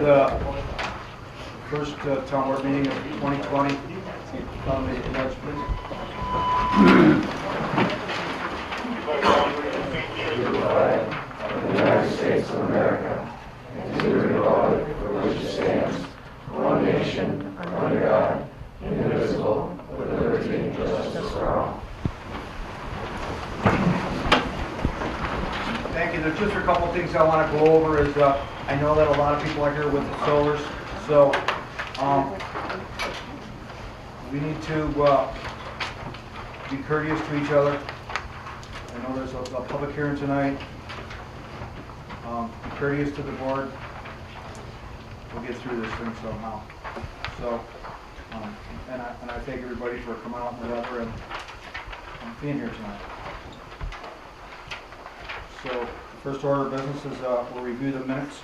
the first town board meeting of 2020. Make the pledge, please. To the flag of the United States of America and to the republic for which it stands, one nation, under God, indivisible, with liberty and justice for all. Thank you. There's just a couple things I want to go over. Is I know that a lot of people are here with the solars, so we need to be courteous to each other. I know there's a public hearing tonight. Be courteous to the board. We'll get through this thing somehow. So, and I thank everybody for coming out in the weather and being here tonight. So, the first order of business is we'll review the minutes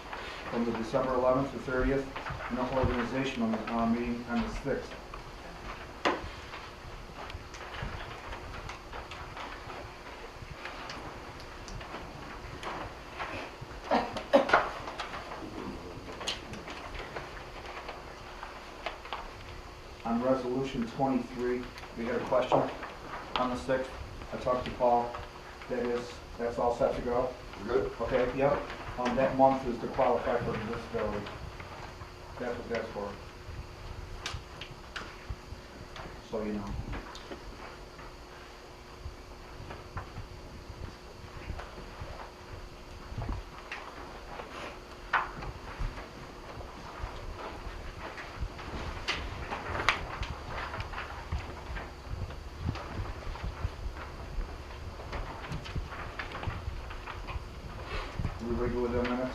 from the December 11th to 30th, and the organizational meeting on the 6th. On resolution 23, we had a question on the 6th. I talked to Paul. That's all set to go. Good. Okay, yep. That month is to qualify for disability. That's what that's for. So you know. Everybody go with them minutes?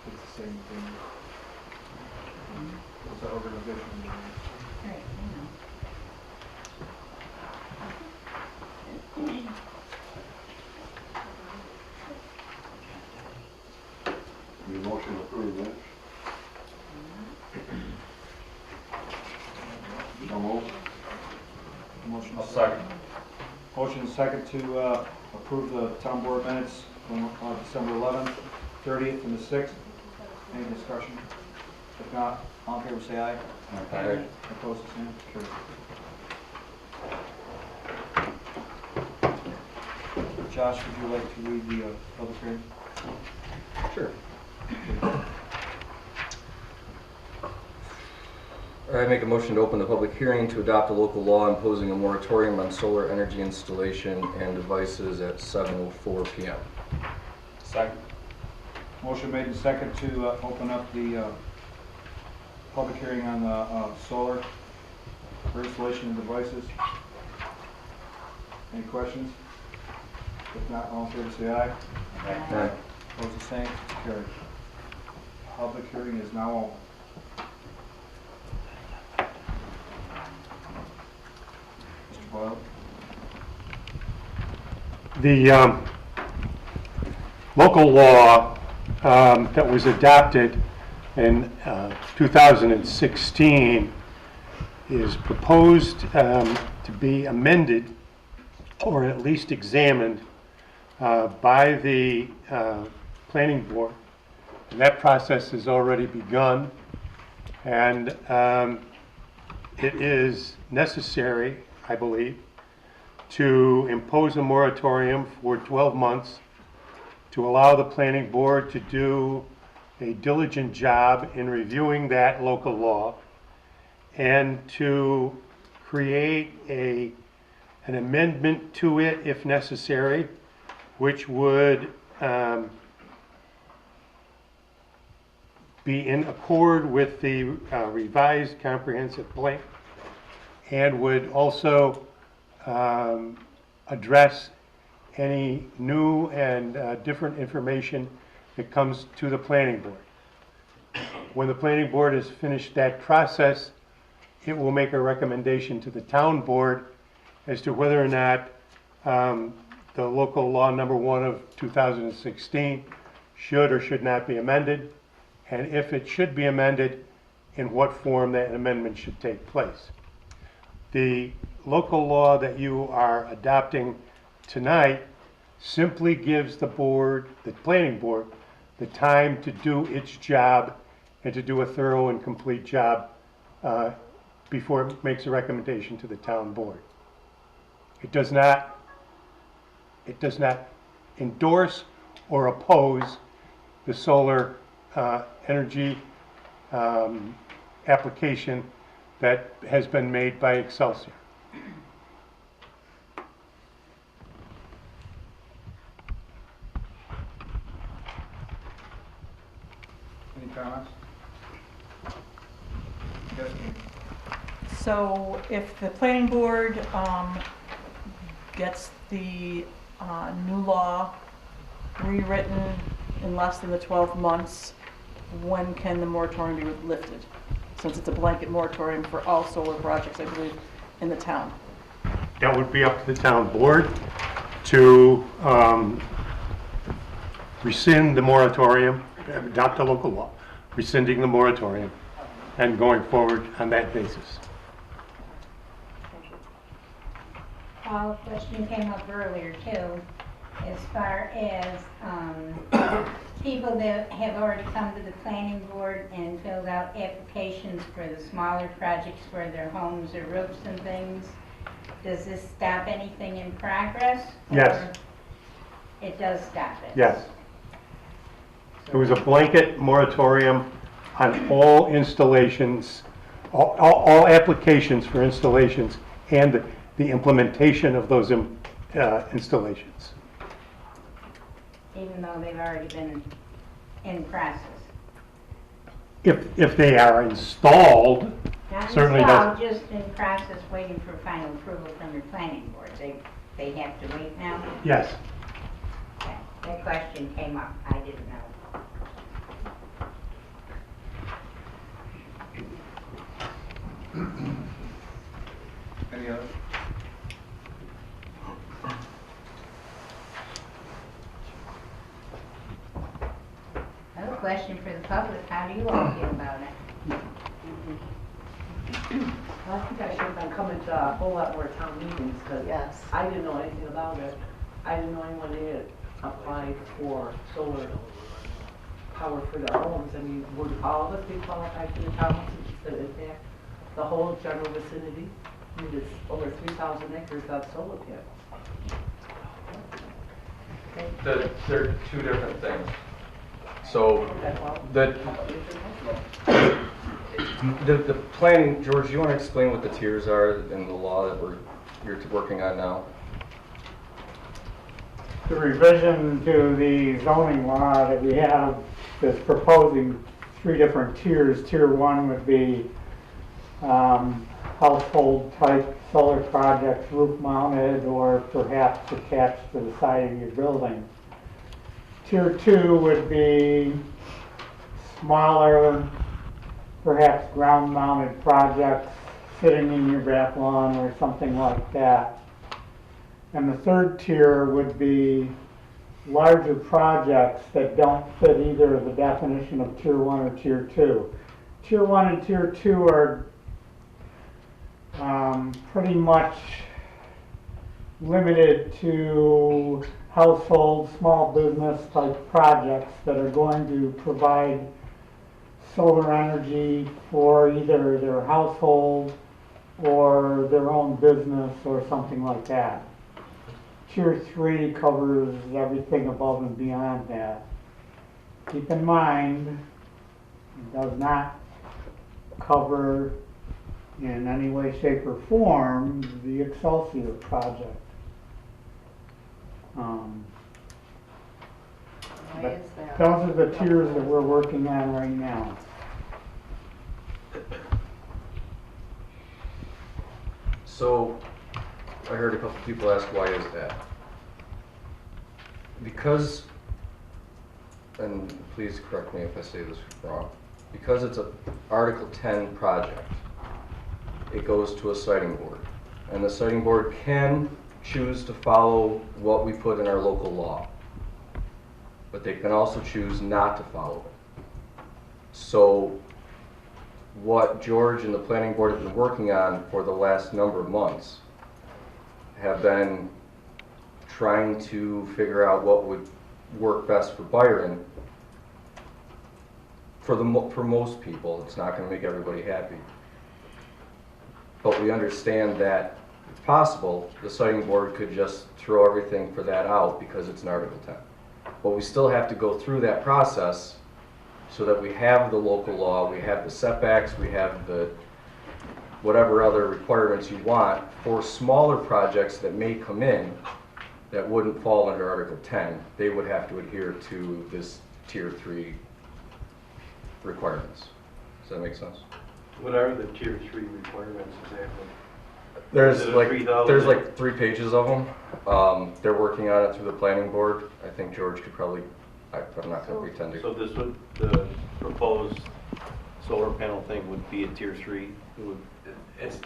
It's the same thing. It's the organization. Your motion to approve that? So moved. Motion. I'll second. Motion second to approve the town board minutes from December 11th, 30th, and the 6th. Any discussion? If not, all in favor say aye. Aye. Opposed, the same. Carried. Josh, would you like to read the public hearing? Sure. I make a motion to open the public hearing to adopt a local law imposing a moratorium on solar energy installation and devices at 7:04 p.m. Second. Motion made and second to open up the public hearing on the solar for installation of devices. Any questions? If not, all in favor say aye. Aye. Opposed, the same. Carried. Public hearing is now open. Mr. Boyle? The local law that was adopted in 2016 is proposed to be amended or at least examined by the Planning Board. And that process has already begun, and it is necessary, I believe, to impose a moratorium for 12 months to allow the Planning Board to do a diligent job in reviewing that local law and to create an amendment to it if necessary, which would be in accord with the revised comprehensive plan and would also address any new and different information that comes to the Planning Board. When the Planning Board has finished that process, it will make a recommendation to the Town Board as to whether or not the local law number 1 of 2016 should or should not be amended, and if it should be amended, in what form that amendment should take place. The local law that you are adopting tonight simply gives the board, the planning board, the time to do its job and to do a thorough and complete job before it makes a recommendation to the town board. It does not endorse or oppose the solar energy application that has been made by Excelsior. Any comments? Yes, Amy. So if the planning board gets the new law rewritten in less than the 12 months, when can the moratorium be lifted? Since it's a blanket moratorium for all solar projects, I believe, in the town. That would be up to the town board to rescind the moratorium, adopt a local law, rescinding the moratorium, and going forward on that basis. A question came up earlier too, as far as people that have already come to the planning board and filled out applications for the smaller projects for their homes or roofs and things. Does this stop anything in progress? Yes. Or it does stop it? Yes. There was a blanket moratorium on all installations, all applications for installations and the implementation of those installations. Even though they've already been in process? If they are installed, Not certainly installed, just in process, waiting for final approval from your planning board. They have to wait now? yes. Okay. That question came up. I didn't know. Any others? I have a question for the public. How do you all feel about it? I think I should have been coming to a whole lot more town meetings, because Yes. I didn't know anything about it. I didn't know anyone had applied for solar power for their homes. I mean, would all of us be qualified for the town to impact the whole general vicinity? I mean, it's over 3,000 acres of solar panels. They're two different things. So Okay, well, the planning, George, you want to explain what the tiers are in the law that you're working on now? The revision to the zoning law that we have is proposing 3 different tiers. Tier 1 would be household type solar projects, roof mounted or perhaps attached to the side of your building. Tier 2 would be smaller, perhaps ground mounted projects sitting in your back lawn or something like that. And the 3rd tier would be larger projects that don't fit either the definition of Tier 1 or Tier 2. Tier 1 and Tier 2 are pretty much limited to household, small business type projects that are going to provide solar energy for either their household or their own business or something like that. Tier 3 covers everything above and beyond that. Keep in mind, it does not cover in any way, shape, or form the Excelsior project. Why is that? Those are the tiers that we're working on right now. So I heard a couple people ask, why is that? Because, and please correct me if I say this wrong, because it's a Article 10 project, it goes to a siting board. And the siting board can choose to follow what we put in our local law, but they can also choose not to follow it. So what George and the planning board have been working on for the last number of months have been trying to figure out what would work best for Byron. For most people, it's not going to make everybody happy. But we understand that it's possible the siting board could just throw everything for that out because it's an Article 10. But we still have to go through that process so that we have the local law, we have the setbacks, we have the whatever other requirements you want for smaller projects that may come in that wouldn't fall under Article 10. They would have to adhere to this Tier 3 requirements. Does that make sense? What are the Tier 3 requirements exactly? There's Is it a like 3,000? 3 pages of them. They're working on it through the planning board. I think George could probably, I'm not going to pretend to. So this would, the proposed solar panel thing would be a Tier 3? It would,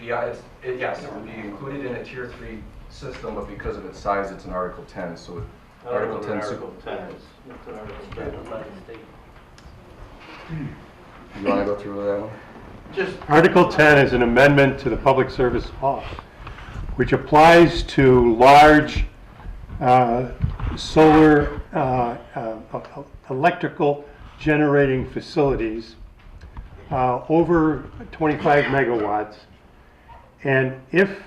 Yes, it would be included in a Tier 3 system, but because of its size, it's an Article 10. So I don't know Article what 10 an is. Article 10 is. It's an Article 10. You want to go through that one? Just, Article 10 is an amendment to the Public Service Law, which applies to large solar electrical generating facilities over 25 megawatts. And if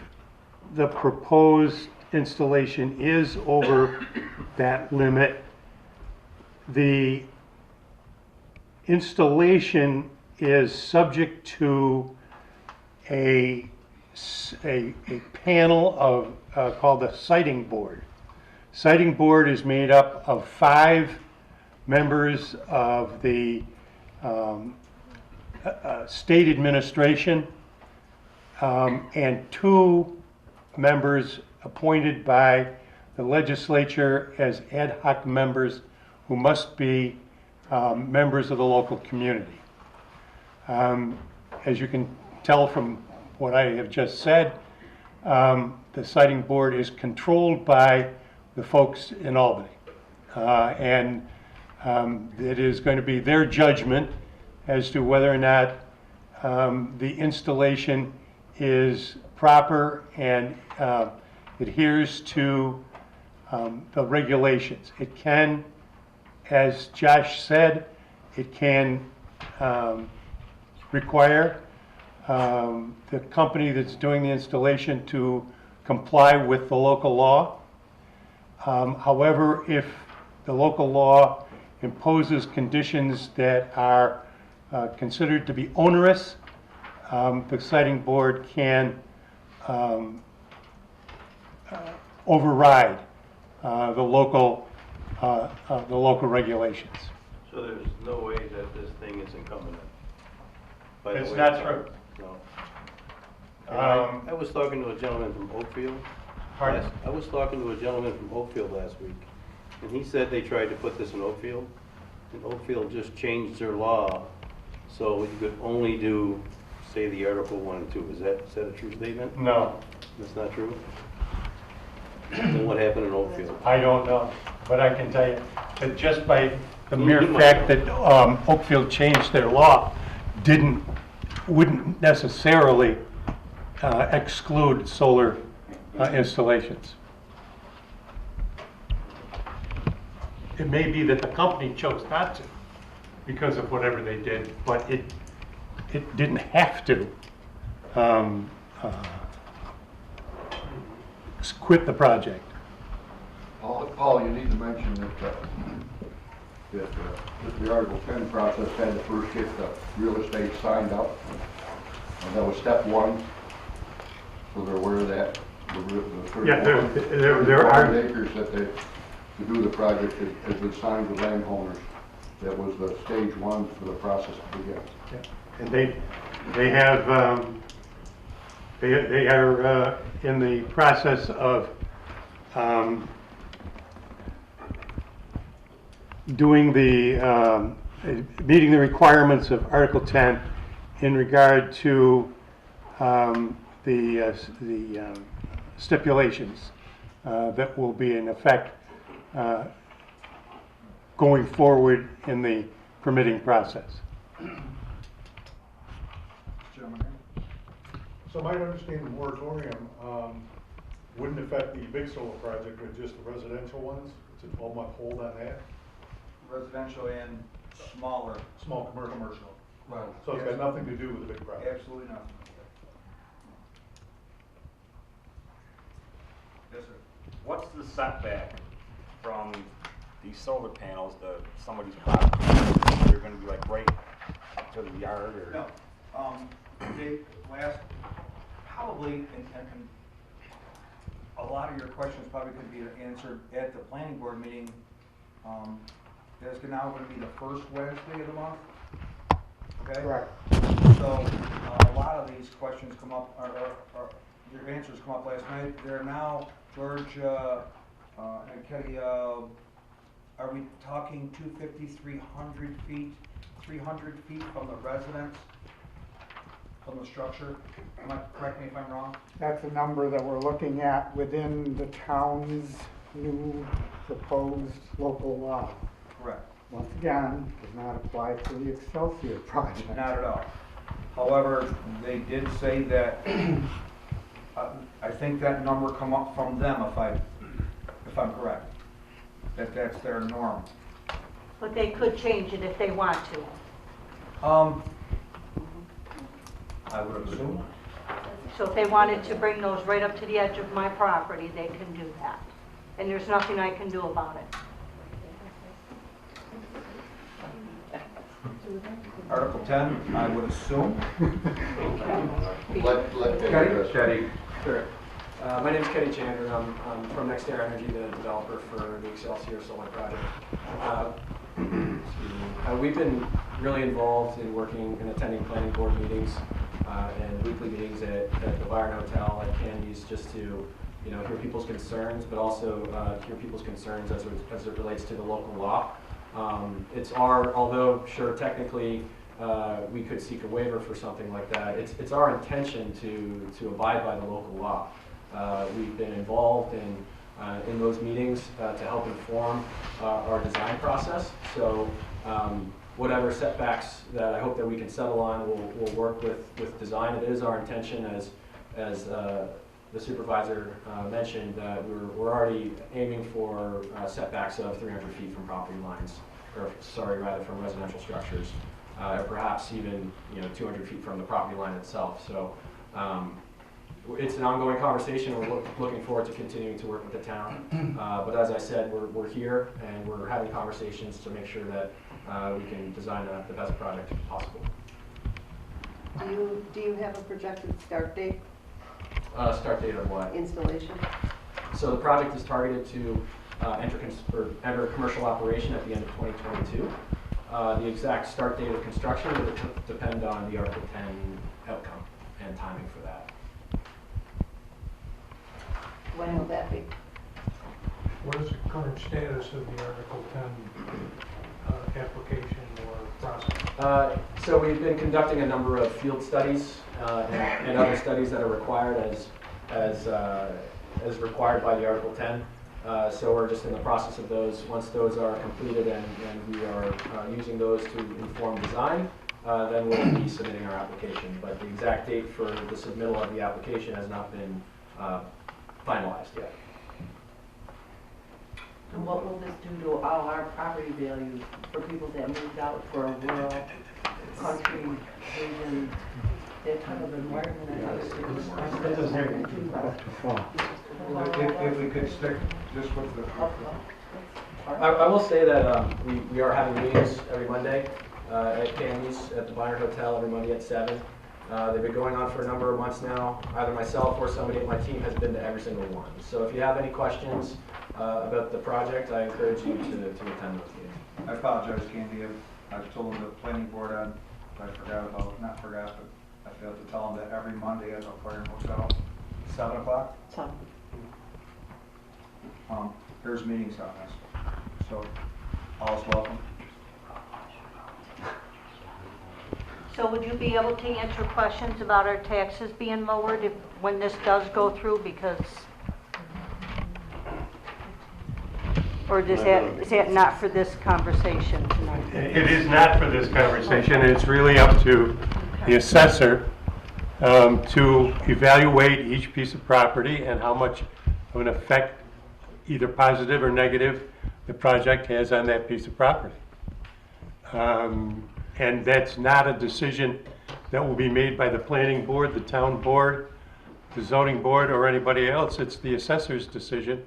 the proposed installation is over that limit, the installation is subject to a panel of called the siting board. Siting board is made up of 5 members of the state administration and 2 members appointed by the legislature as ad hoc members who must be members of the local community. As you can tell from what I have just said, the siting board is controlled by the folks in Albany. And it is going to be their judgment as to whether or not the installation is proper and adheres to the regulations. It can, as Josh said, it can require the company that's doing the installation to comply with the local law. However, if the local law imposes conditions that are considered to be onerous, the siting board can override the local regulations. so there's no way that this thing is incumbent? By the It's way not it's true. No. Um, I was talking to a gentleman from Oakfield. Pardon? I was talking to a gentleman from Oakfield last week, and he said they tried to put this in Oakfield, and Oakfield just changed their law, so you could only do, say, the Article 1 and 2. Is that a true statement? No, That's not true? Then what happened in Oakfield? I don't know, but I can tell you that just by the mere fact that Oakfield changed their law wouldn't necessarily exclude solar installations. It may be that the company chose not to because of whatever they did, but it didn't have to quit the project. Paul, you need to mention that the Article 10 process had to first get the real estate signed up. And that was step 1. So they're aware of that. Yeah, there are. 35 acres that to do the project has been signed with landowners. That was the stage 1 for the process to begin. Yeah. And they have they are in the process of doing the meeting the requirements of Article 10 in regard to the stipulations that will be in effect going forward in the permitting process. Gentlemen. So I might understand the moratorium wouldn't affect the big solar project, but just the residential ones? It's a 12-month hold on that? Residential and smaller. Small commercial. Right. So it's got nothing to do with the big project? Absolutely nothing. Yes, sir. What's the setback from these solar panels to somebody's property? They're gonna be like right up to the yard or? No, they last, probably, and a lot of your questions probably could be answered at the planning board meeting. There's now gonna be the first Wednesday of the month, okay? Correct. So, a lot of these questions come up, or your answers come up last night. They're now, George, and Kenny, are we talking 250, 300 feet, 300 feet from the residence, from the structure? Correct me if I'm wrong? That's a number that we're looking at within the town's new proposed local law. Correct. Once again, does not apply to the Excelsior project. Not at all. However, they did say that, I think that number come up from them, if I'm correct, that that's their norm. But they could change it if they want to. I would assume. So if they wanted to bring those right up to the edge of my property, they can do that. And there's nothing I can do about it. Article 10, I would assume. Let Kenny address. Kenny. Sure. My name is Kenny Chandler. I'm from Next Air Energy, the developer for the Excelsior Solar Project. We've been really involved in working and attending planning board meetings and weekly meetings at the Byron Hotel at Candy's, just to hear people's concerns, but also hear people's concerns as it relates to the local law. Although sure technically we could seek a waiver for something like that, it's our intention to abide by the local law. We've been involved in those meetings to help inform our design process. So whatever setbacks that I hope that we can settle on, we'll work with design. It is our intention, as the supervisor mentioned, that we're already aiming for setbacks of 300 feet from property lines, from residential structures, or perhaps even 200 feet from the property line itself. So it's an ongoing conversation. We're looking forward to continuing to work with the town. But as I said, we're here and we're having conversations to make sure that we can design the best project possible. Do you have a projected start date? Start date of what? Installation? So the project is targeted to enter commercial operation at the end of 2022. The exact start date of construction will depend on the Article 10 outcome and timing for that. When will that be? What is the current status of the Article 10 application or process? So we've been conducting a number of field studies and other studies that are required as required by the Article 10. So we're just in the process of those. Once those are completed and we are using those to inform design, then we'll be submitting our application. But the exact date for the submittal of the application has not been finalized yet. And what will this do to all our property values for people that moved out for a rural country region, that type of environment? If we could stick just with the... I will say that we are having meetings every Monday at Candy's at the Byron Hotel every Monday at 7. They've been going on for a number of months now. Either myself or somebody at my team has been to every single one. So if you have any questions about the project, I encourage you to attend those meetings. I apologize, Candy. I've told the planning board not forgot, but I failed to tell them that every Monday at the Byron Hotel, 7 o'clock. There's meetings on this. So, all's welcome. So would you be able to answer questions about our taxes being lowered when this does go through? Because Or is that not for this conversation tonight? It is not for this conversation. It's really up to the assessor to evaluate each piece of property and how much of an effect, either positive or negative, the project has on that piece of property. And that's not a decision that will be made by the planning board, the town board, the zoning board, or anybody else. It's the assessor's decision.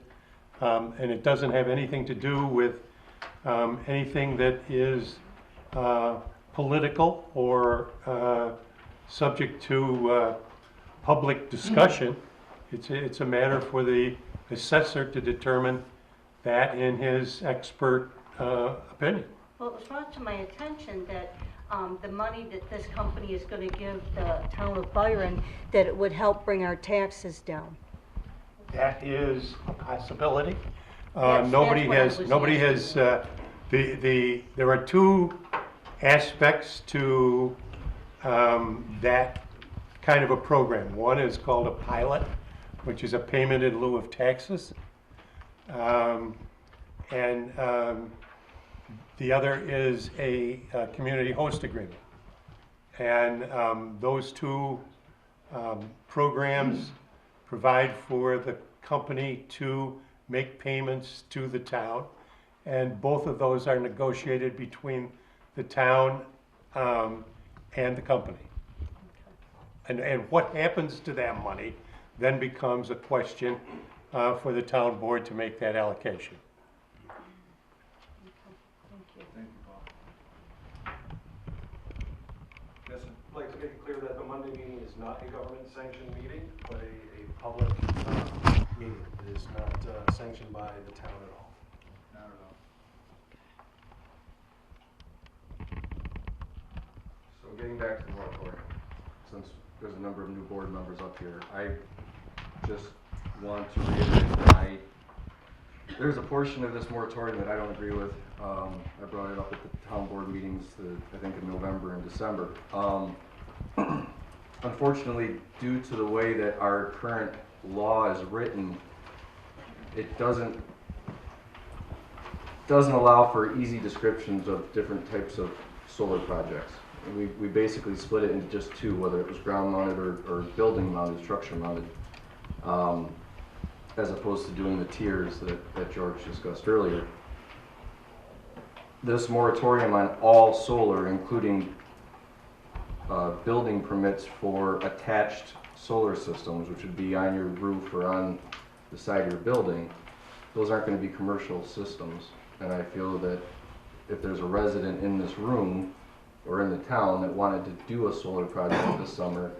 And it doesn't have anything to do with anything that is political or subject to public discussion. It's a matter for the assessor to determine that in his expert opinion. Well, it was brought to my attention that the money that this company is going to give the town of Byron, that it would help bring our taxes down. That is a possibility. That's Nobody what I has, was nobody asking. has, there are two aspects to that kind of a program. One is called a pilot, which is a payment in lieu of taxes. And the other is a community host agreement. And those two programs provide for the company to make payments to the town. And both of those are negotiated between the town and the company. And what happens to that money then becomes a question for the town board to make that allocation. Thank you, Paul. Yes, sir. I'd like to make it clear that the Monday meeting is not a government-sanctioned meeting, but a public meeting. It is not sanctioned by the town at all. Not at all. So getting back to the moratorium, since there's a number of new board members up here, I just want to reiterate that there's a portion of this moratorium that I don't agree with. I brought it up at the town board meetings, I think in November and December. Unfortunately, due to the way that our current law is written, it doesn't allow for easy descriptions of different types of solar projects. We basically split it into just two, whether it was ground mounted or building mounted, structure mounted, as opposed to doing the tiers that George discussed earlier. This moratorium on all solar, including building permits for attached solar systems, which would be on your roof or on the side of your building, those aren't going to be commercial systems. And I feel that if there's a resident in this room or in the town that wanted to do a solar project this summer,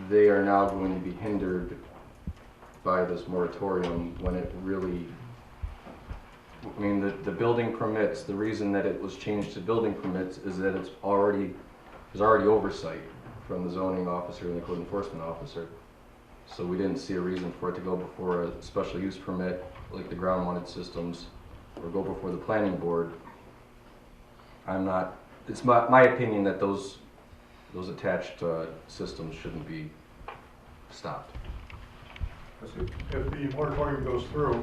they are now going to be hindered by this moratorium when it really, I mean, the building permits, the reason that it was changed to building permits is that there's already oversight from the zoning officer and the code enforcement officer. So we didn't see a reason for it to go before a special use permit like the ground mounted systems or go before the planning board. It's my opinion that those attached systems shouldn't be stopped. If the moratorium goes through,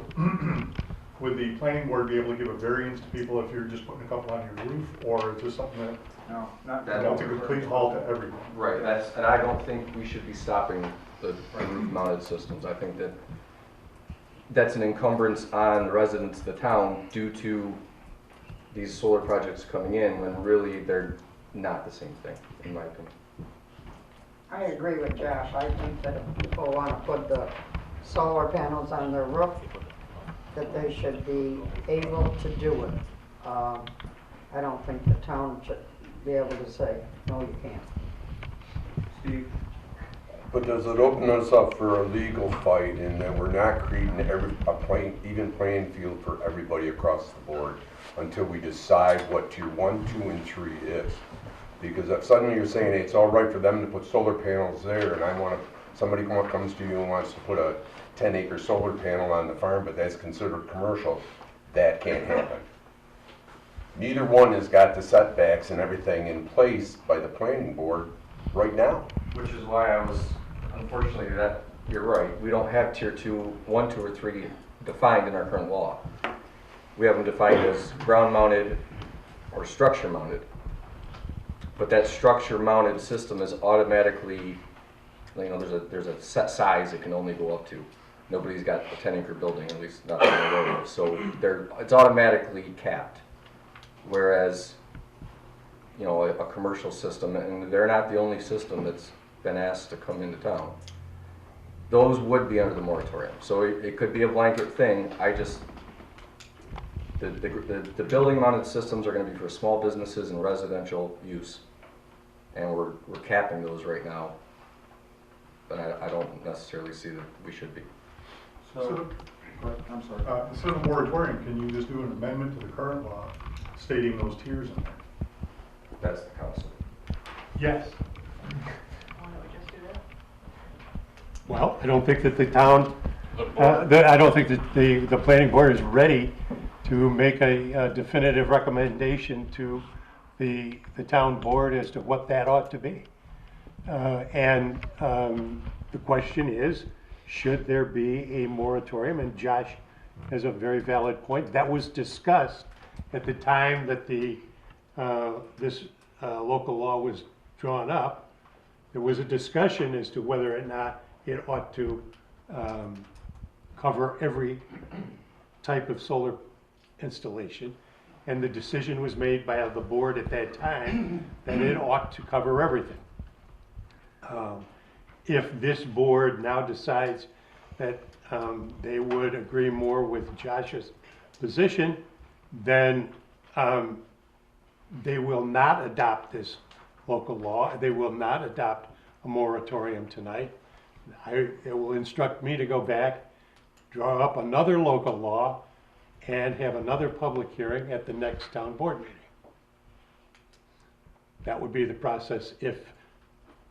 would the planning board be able to give a variance to people if you're just putting a couple on your roof, or is this something that, No, not you know, to complete halt to everyone? Right, and I don't think we should be stopping the roof mounted systems. I think that's an encumbrance on the residents of the town due to these solar projects coming in when really they're not the same thing, in my opinion. I agree with Josh. I think that if people want to put the solar panels on their roof, that they should be able to do it. I don't think the town should be able to say, no, you can't. Steve? But does it open us up for a legal fight in that we're not creating even playing field for everybody across the board until we decide what tier 1, 2, and 3 is? Because if suddenly you're saying, hey, it's all right for them to put solar panels there, and somebody comes to you and wants to put a 10-acre solar panel on the farm, but that's considered commercial, that can't happen. Neither one has got the setbacks and everything in place by the planning board right now. Which is why I was, unfortunately, you're right, we don't have tier 2, 1, 2, or 3 defined in our current law. we have them defined as ground mounted or structure mounted. But that structure mounted system is automatically, you know, there's a set size it can only go up to. Nobody's got a 10-acre building, at least not in the road, so it's automatically capped. Whereas, you know, a commercial system, and they're not the only system that's been asked to come into town, those would be under the moratorium. So it could be a blanket thing. The building mounted systems are going to be for small businesses and residential use, and we're capping those right now. But I don't necessarily see that we should be. So, I'm sorry. Instead of a moratorium, can you just do an amendment to the current law stating those tiers in there? That's the council. Yes. Well, I don't think that the town, I don't think that the planning board is ready to make a definitive recommendation to the town board as to what that ought to be. And the question is, should there be a moratorium? And Josh has a very valid point. That was discussed at the time that this local law was drawn up. There was a discussion as to whether or not it ought to cover every type of solar installation. And the decision was made by the board at that time that it ought to cover everything. If this board now decides that they would agree more with Josh's position, then they will not adopt this local law. They will not adopt a moratorium tonight. It will instruct me to go back, draw up another local law, and have another public hearing at the next town board meeting. That would be the process if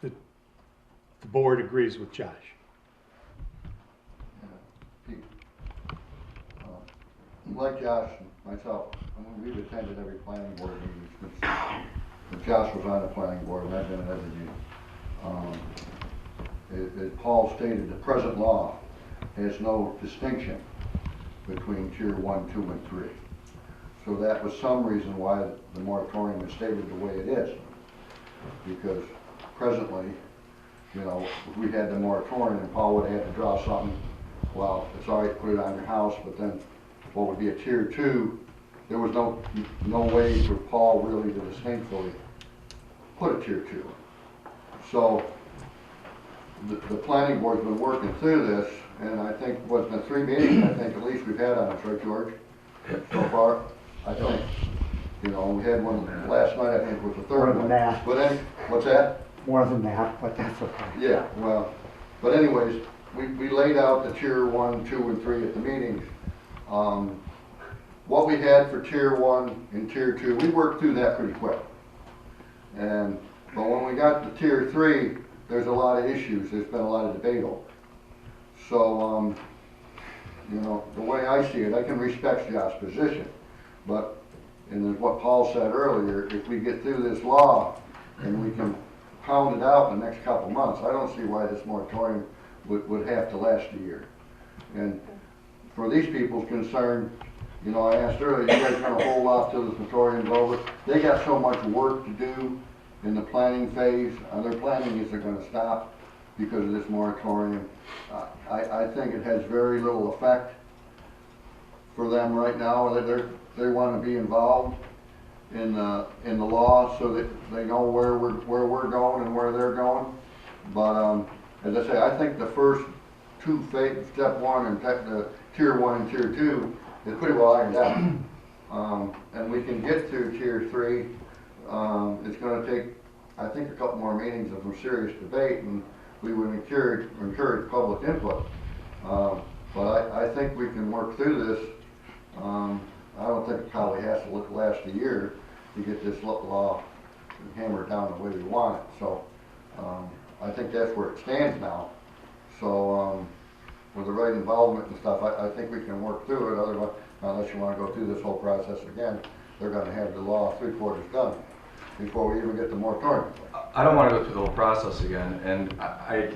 the board agrees with Josh. Like Josh and myself, we've attended every planning board meeting since Josh was on the planning board, and I've been at every meeting. As Paul stated, the present law has no distinction between tier 1, 2, and 3. So that was some reason why the moratorium is stated the way it is. Because presently, you know, if we had the moratorium, Paul would have had to draw something, well, it's all right to put it on your house, but then what would be a tier 2, there was no way for Paul really to distinctly put a tier 2. So the planning board's been working through this, and I think what's been 3 meetings, I think at least we've had on this, right, George? So far, I think. You know, we had one last night, I think was the third one. More than that. But what's that? More than that, but that's okay. Yeah, well, but anyways, we laid out the tier 1, 2, and 3 at the meetings. What we had for tier 1 and tier 2, we worked through that pretty quick. But when we got to tier 3, there's a lot of issues. There's been a lot of debate over it. So, you know, the way I see it, I can respect Josh's position, but, and as what Paul said earlier, if we get through this law and we can pound it out in the next couple months, I don't see why this moratorium would have to last a year. And for these people's concern, you know, I asked earlier, you guys gonna hold off till this moratorium's over? They got so much work to do in the planning phase. Their planning is gonna stop because of this moratorium. I think it has very little effect for them right now. They want to be involved in the law so that they know where we're going and where they're going. But as I say, I think the first 2 phases, step 1 and the tier 1 and tier 2, is pretty well ironed out. And we can get through tier 3. It's going to take, I think, a couple more meetings of some serious debate, and we would encourage public input. But I think we can work through this. I don't think it probably has to last a year to get this law hammered down the way we want it. So I think that's where it stands now. So with the right involvement and stuff, I think we can work through it. Otherwise, unless you want to go through this whole process again, they're going to have the law 3/4 done before we even get the moratorium. I don't want to go through the whole process again, and I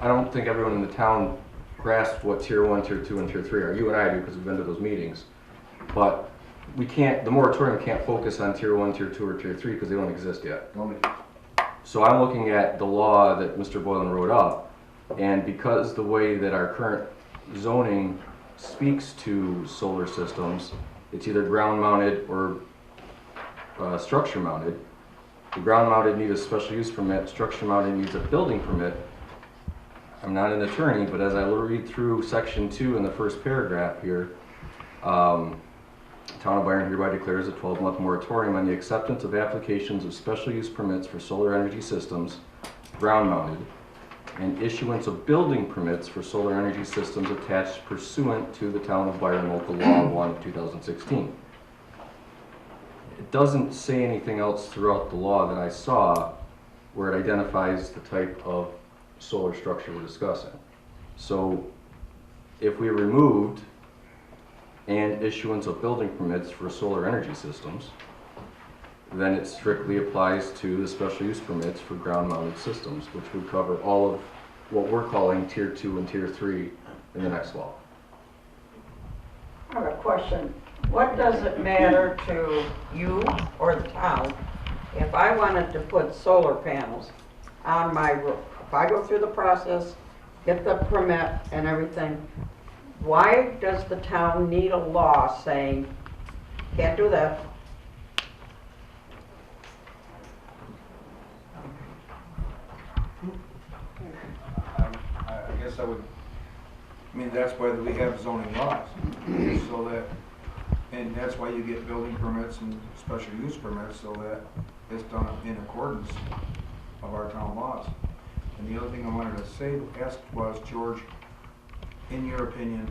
don't think everyone in the town grasps what tier 1, tier 2, and tier 3 are. You and I do because we've been to those meetings. But we can't, the moratorium can't focus on tier 1, tier 2, or tier 3 because they don't exist yet. So I'm looking at the law that Mr. Boylan wrote up, and because the way that our current zoning speaks to solar systems, it's either ground mounted or structure mounted. The ground mounted needs a special use permit, structure mounted needs a building permit. I'm not an attorney, but as I read through section 2 in the first paragraph here, Town of Byron hereby declares a 12-month moratorium on the acceptance of applications of special use permits for solar energy systems, ground mounted, and issuance of building permits for solar energy systems attached pursuant to the Town of Byron Local Law 1 2016. It doesn't say anything else throughout the law that I saw where it identifies the type of solar structure we're discussing. So if we removed and issuance of building permits for solar energy systems, then it strictly applies to the special use permits for ground mounted systems, which would cover all of what we're calling tier 2 and tier 3 in the next law. I have a question. What does it matter to you or the town if I wanted to put solar panels on my roof? If I go through the process, get the permit and everything, why does the town need a law saying, can't do that? I guess I would, I mean, that's why we have zoning laws, so that, and that's why you get building permits and special use permits, so that it's done in accordance of our town laws. And the other thing I wanted to ask was, George, in your opinion,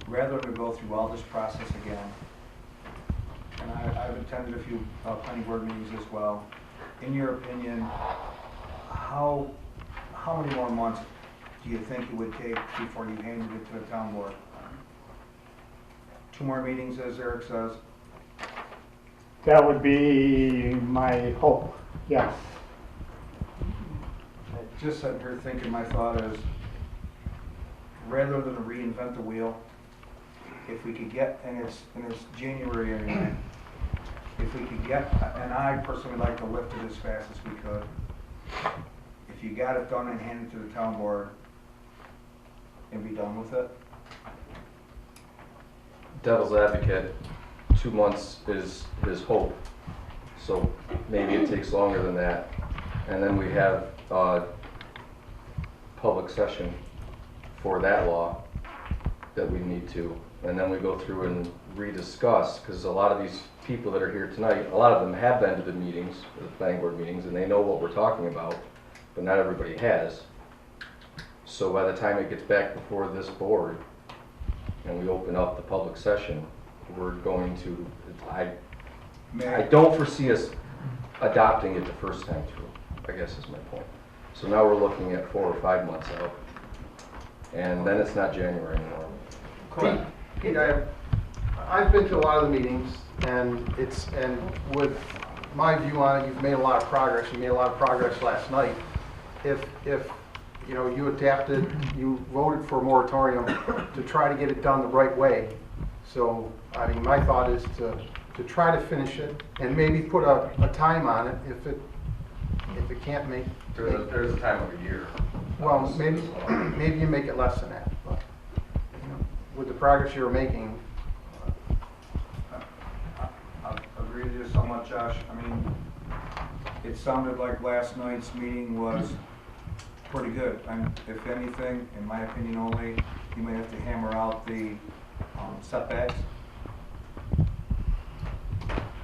rather than go through all this process again, and I've attended a few planning board meetings as well, in your opinion, how many more months do you think it would take before you handed it to the town board? 2 more meetings, as Eric says? That would be my hope, yes. Just sitting here thinking, my thought is, rather than reinvent the wheel, if we could get, and it's January anyway, if we could get, and I personally like to lift it as fast as we could, if you got it done and handed it to the town board and be done with it. Devil's advocate, 2 months is his hope, so maybe it takes longer than that. And then we have public session for that law that we need to, and then we go through and rediscuss, because a lot of these people that are here tonight, a lot of them have been to the meetings, the planning board meetings, and they know what we're talking about, but not everybody has. So by the time it gets back before this board and we open up the public session, we're going to, I don't foresee us adopting it the first time through, I guess is my point. So now we're looking at 4 or 5 months out, and then it's not January anymore. Pete, I've been to a lot of the meetings, and with my view on it, you've made a lot of progress. You made a lot of progress last night. If you know, you adapted, you voted for a moratorium to try to get it done the right way. So, I mean, my thought is to try to finish it and maybe put a time on it if it can't make. There's a time of a year. Well, maybe you make it less than that. But, you know, with the progress you're making. I agree with you somewhat, Josh. I mean, it sounded like last night's meeting was pretty good. And if anything, in my opinion only, you may have to hammer out the setbacks.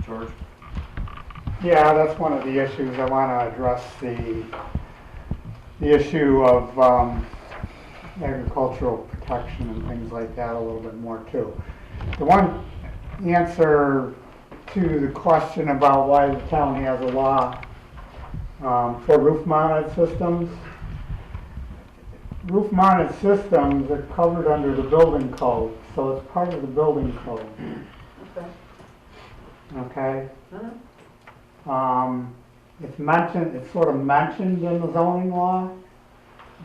George? Yeah, that's one of the issues. I want to address the issue of agricultural protection and things like that a little bit more too. The one answer to the question about why the town has a law for roof-mounted systems. Roof-mounted systems are covered under the building code, so it's part of the building code. Okay? It's mentioned, it's sort of mentioned in the zoning law,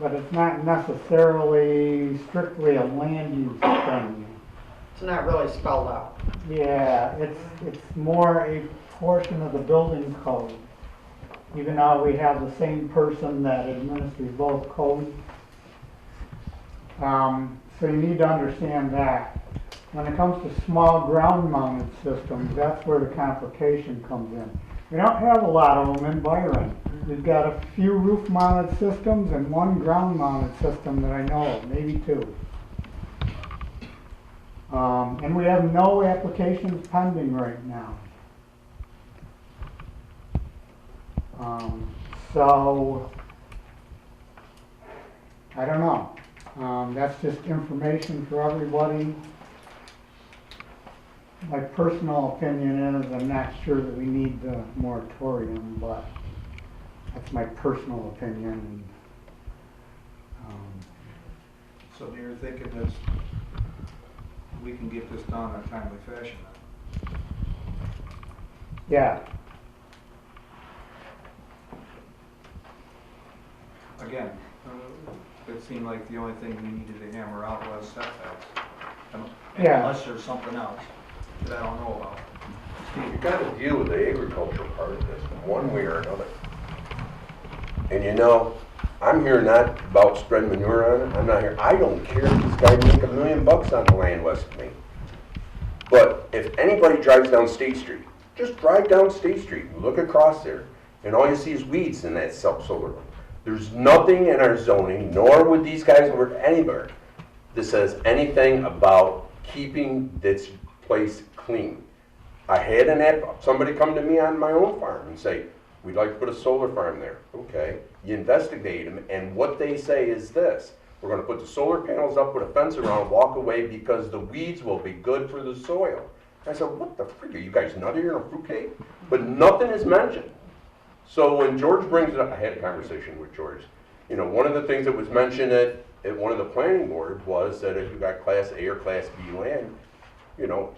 but it's not necessarily strictly a land use thing. It's not really spelled out. Yeah, it's more a portion of the building code. Even though we have the same person that administers both codes. So you need to understand that. When it comes to small ground-mounted systems, that's where the complication comes in. We don't have a lot of them in Byron. We've got a few roof-mounted systems and one ground-mounted system that I know of, maybe two. And we have no applications pending right now. So, I don't know. That's just information for everybody. My personal opinion is I'm not sure that we need the moratorium, but that's my personal opinion. So you're thinking that we can get this done in a timely fashion then? Yeah. Again, it seemed like the only thing we needed to hammer out was setbacks. Yeah. Unless there's something else that I don't know about. You gotta deal with the agricultural part of this, one way or another. And you know, I'm here not about spreading manure on it, I'm not here, I don't care if this guy make $1 million on the land west of me. But if anybody drives down State Street, just drive down State Street, look across there, and all you see is weeds in that solar. There's nothing in our zoning, nor would these guys work anywhere, that says anything about keeping this place clean. I had somebody come to me on my own farm and say, we'd like to put a solar farm there. Okay, you investigate them, and what they say is this: we're going to put the solar panels up, put a fence around, walk away because the weeds will be good for the soil. I said, what the freak, are you guys nutty or a fruitcake? But nothing is mentioned. So when George brings it up, I had a conversation with George. You know, one of the things that was mentioned at one of the planning boards was that if you got Class A or Class B land, you know,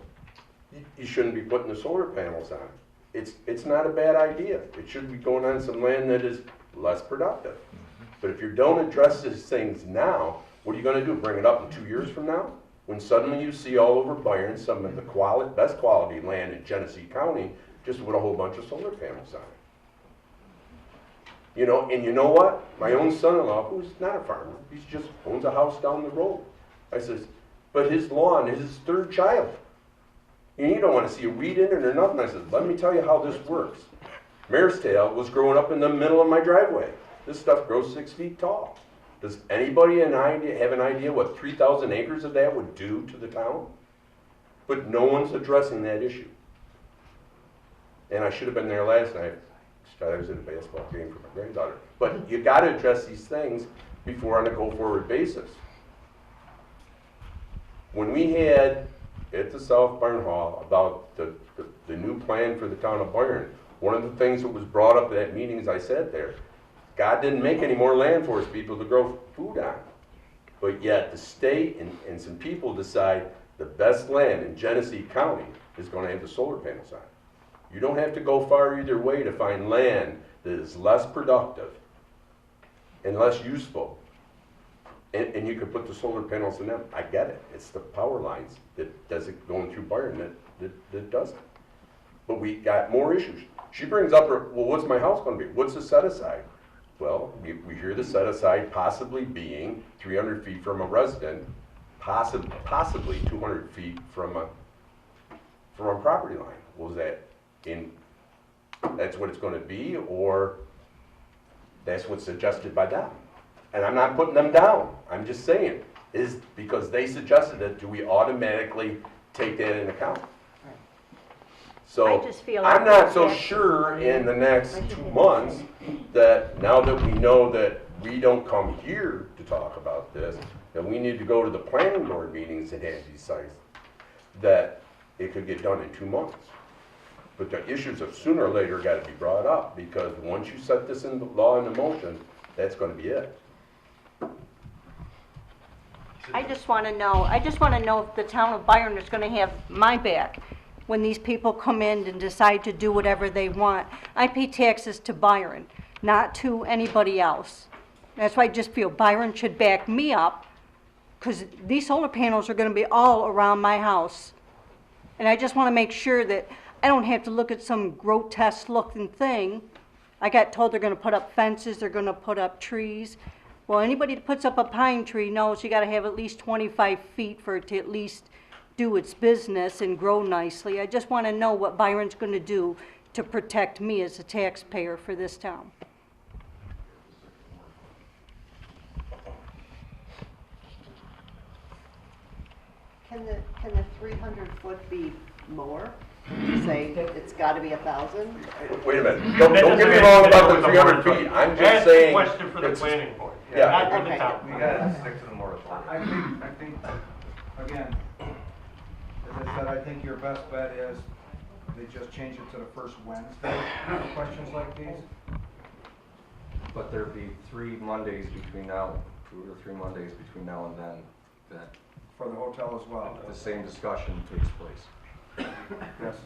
you shouldn't be putting the solar panels on. It's not a bad idea. It should be going on some land that is less productive. But if you don't address these things now, what are you going to do? Bring it up in 2 years from now? When suddenly you see all over Byron some of the best quality land in Genesee County just with a whole bunch of solar panels on it. You know, and you know what? My own son-in-law, who's not a farmer, he just owns a house down the road. I says, but his lawn is his third child. And you don't want to see a weed in it or nothing. I said, let me tell you how this works. Mare's tail was growing up in the middle of my driveway. This stuff grows 6 feet tall. Does anybody have an idea what 3,000 acres of that would do to the town? But no one's addressing that issue. And I should have been there last night. I was at a basketball game for my granddaughter. But you got to address these things before on a go-forward basis. When we had at the South Byron Hall about the new plan for the town of Byron, one of the things that was brought up at that meeting, as I said there, God didn't make any more land for his people to grow food on. But yet the state and some people decide the best land in Genesee County is going to have the solar panels on it. You don't have to go far either way to find land that is less productive and less useful. And you could put the solar panels in them. I get it. It's the power lines that does it going through Byron that does it. But we got more issues. She brings up, well, what's my house going to be? What's the set aside? Well, we hear the set aside possibly being 300 feet from a resident, possibly 200 feet from a property line. Was that that's what it's going to be, or that's what's suggested by them? And I'm not putting them down. I'm just saying, is because they suggested it, do we automatically take that into account? So I just feel I'm like not so sure in the next 2 months that now that we know that we don't come here to talk about this, that we need to go to the planning board meetings and have these sites, that it could get done in 2 months. But the issues of sooner or later got to be brought up, because once you set this in the law into motion, that's going to be it. I just want to know if the town of Byron is going to have my back when these people come in and decide to do whatever they want. I pay taxes to Byron, not to anybody else. That's why I just feel Byron should back me up because these solar panels are gonna be all around my house. And I just wanna make sure that I don't have to look at some grotesque looking thing. I got told they're gonna put up fences, they're gonna put up trees. Well, anybody that puts up a pine tree knows you gotta have at least 25 feet for it to at least do its business and grow nicely. I just wanna know what Byron's gonna do to protect me as a taxpayer for this town. Can the 300-foot be more? Say it's gotta be 1,000? Wait a minute, don't get me wrong about the 300 feet, I'm just saying. That's a question for the it's- planning board, Yeah. not for the Okay. town. We gotta stick to the moratorium. I think, again, as I said, I think your best bet is they just change it to the first Wednesday for questions like these. But there'd be 3 Mondays between now, 2 or 3 Mondays between now and then, that For the hotel as well. the same discussion takes place. Yes.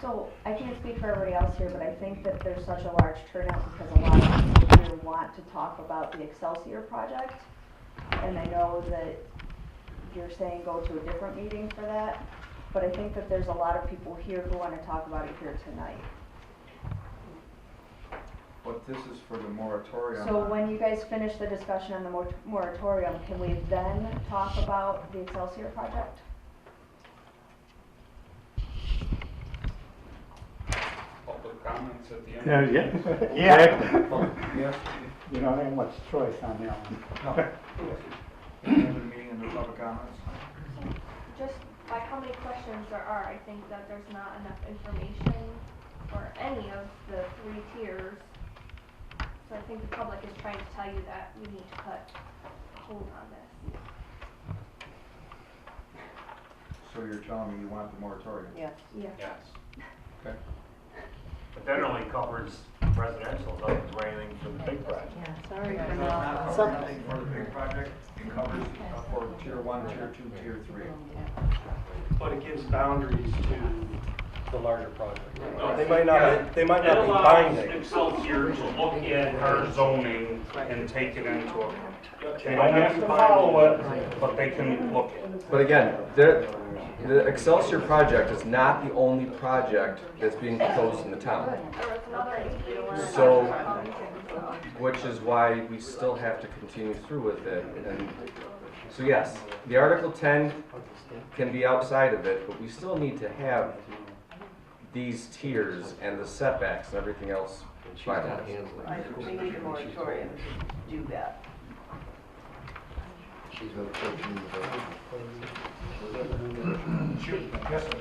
So, I can't speak for everybody else here, but I think that there's such a large turnout because a lot of people here want to talk about the Excelsior project. And I know that you're saying go to a different meeting for that, but I think that there's a lot of people here who want to talk about it here tonight. But this is for the moratorium. So when you guys finish the discussion on the moratorium, can we then talk about the Excelsior project? Public comments at the end. Yeah. Yes. You don't have much choice on that one. No. End of the meeting and the public comments. Just by how many questions there are, I think that there's not enough information for any of the 3 tiers. So I think the public is trying to tell you that we need to put a hold on this. So you're telling me you want the moratorium? Yes. Yeah. Yes. Okay. But that only covers residential, doesn't do anything for the big project. Sorry for It does now. not cover anything for the big project. It covers for tier 1, tier 2, tier 3. But it gives boundaries to the larger project. No, They might not be binding. Excelsior to look at our zoning and take it into account. They don't have to follow it, but they can look at it. But again, the Excelsior project is not the only project that's being proposed in the town. There was another So, which is why we still have to continue through with it. And so yes, the Article 10 can be outside of it, but we still need to have these tiers and the setbacks and everything else finalized. Right, we need a moratorium to do that. She's got a question. Yes, sir.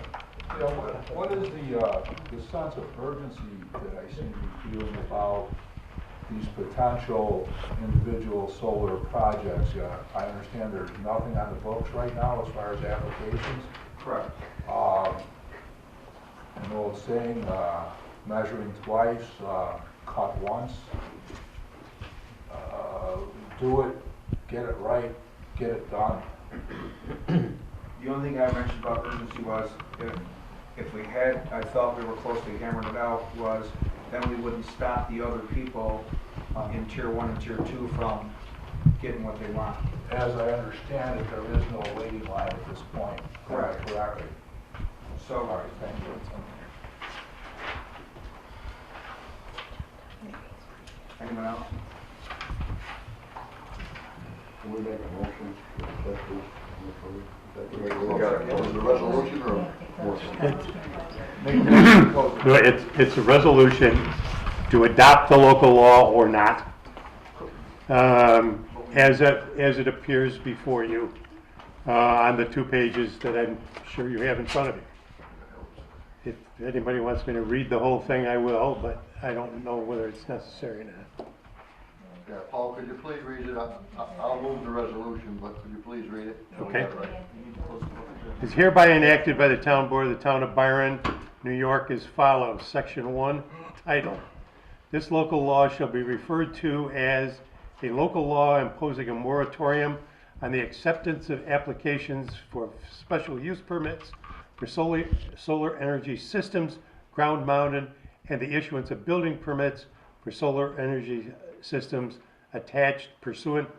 Yeah, what is the sense of urgency that I seem to be feeling about these potential individual solar projects? I understand there's nothing on the books right now as far as applications. Correct. An old saying, measuring twice, cut once. Do it, get it right, get it done. The only thing I mentioned about urgency was if we had, I thought we were close to hammering it out, was then we wouldn't stop the other people in tier 1 and tier 2 from getting what they want. As I understand it, there is no waiting line at this point. Correct. Correctly. So, All right, thank you. anyone else? Can we make a motion to accept this? We got it. Is it a resolution or a motion? No, it's a resolution to adopt the local law or not, as it appears before you on the 2 pages that I'm sure you have in front of you. If anybody wants me to read the whole thing, I will, but I don't know whether it's necessary or not. Yeah, Paul, could you please read it? I'll move the resolution, but could you please read it? Okay. Right. Is hereby enacted by the Town Board of the Town of Byron, New York as follows. Section 1, title. This local law shall be referred to as a local law imposing a moratorium on the acceptance of applications for special use permits for solar energy systems, ground mounted, and the issuance of building permits for solar energy systems attached pursuant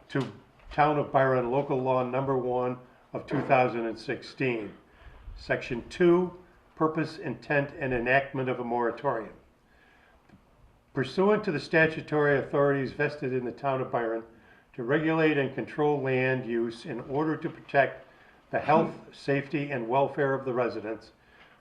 to Town of Byron Local Law Number 1 of 2016. Section 2, Purpose, Intent, and Enactment of a Moratorium. Pursuant to the statutory authorities vested in the Town of Byron to regulate and control land use in order to protect the health, safety, and welfare of the residents,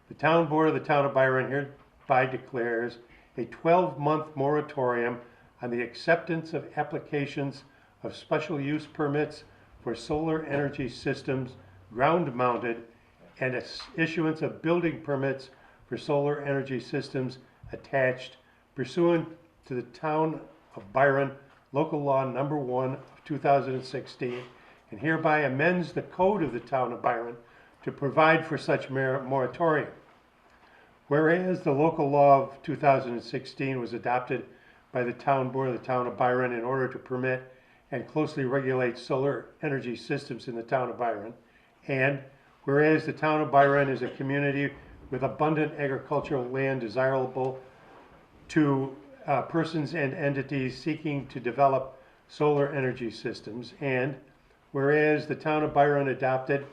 the Town Board of the Town of Byron hereby declares a 12-month moratorium on the acceptance of applications of special use permits for solar energy systems ground-mounted and issuance of building permits for solar energy systems attached pursuant to the Town of Byron Local Law Number 1 of 2016, and hereby amends the Code of the Town of Byron to provide for such moratorium. Whereas the local law of 2016 was adopted by the Town Board of the Town of Byron in order to permit and closely regulate solar energy systems in the Town of Byron, and whereas the Town of Byron is a community with abundant agricultural land desirable to persons and entities seeking to develop solar energy systems, and whereas the Town of Byron adopted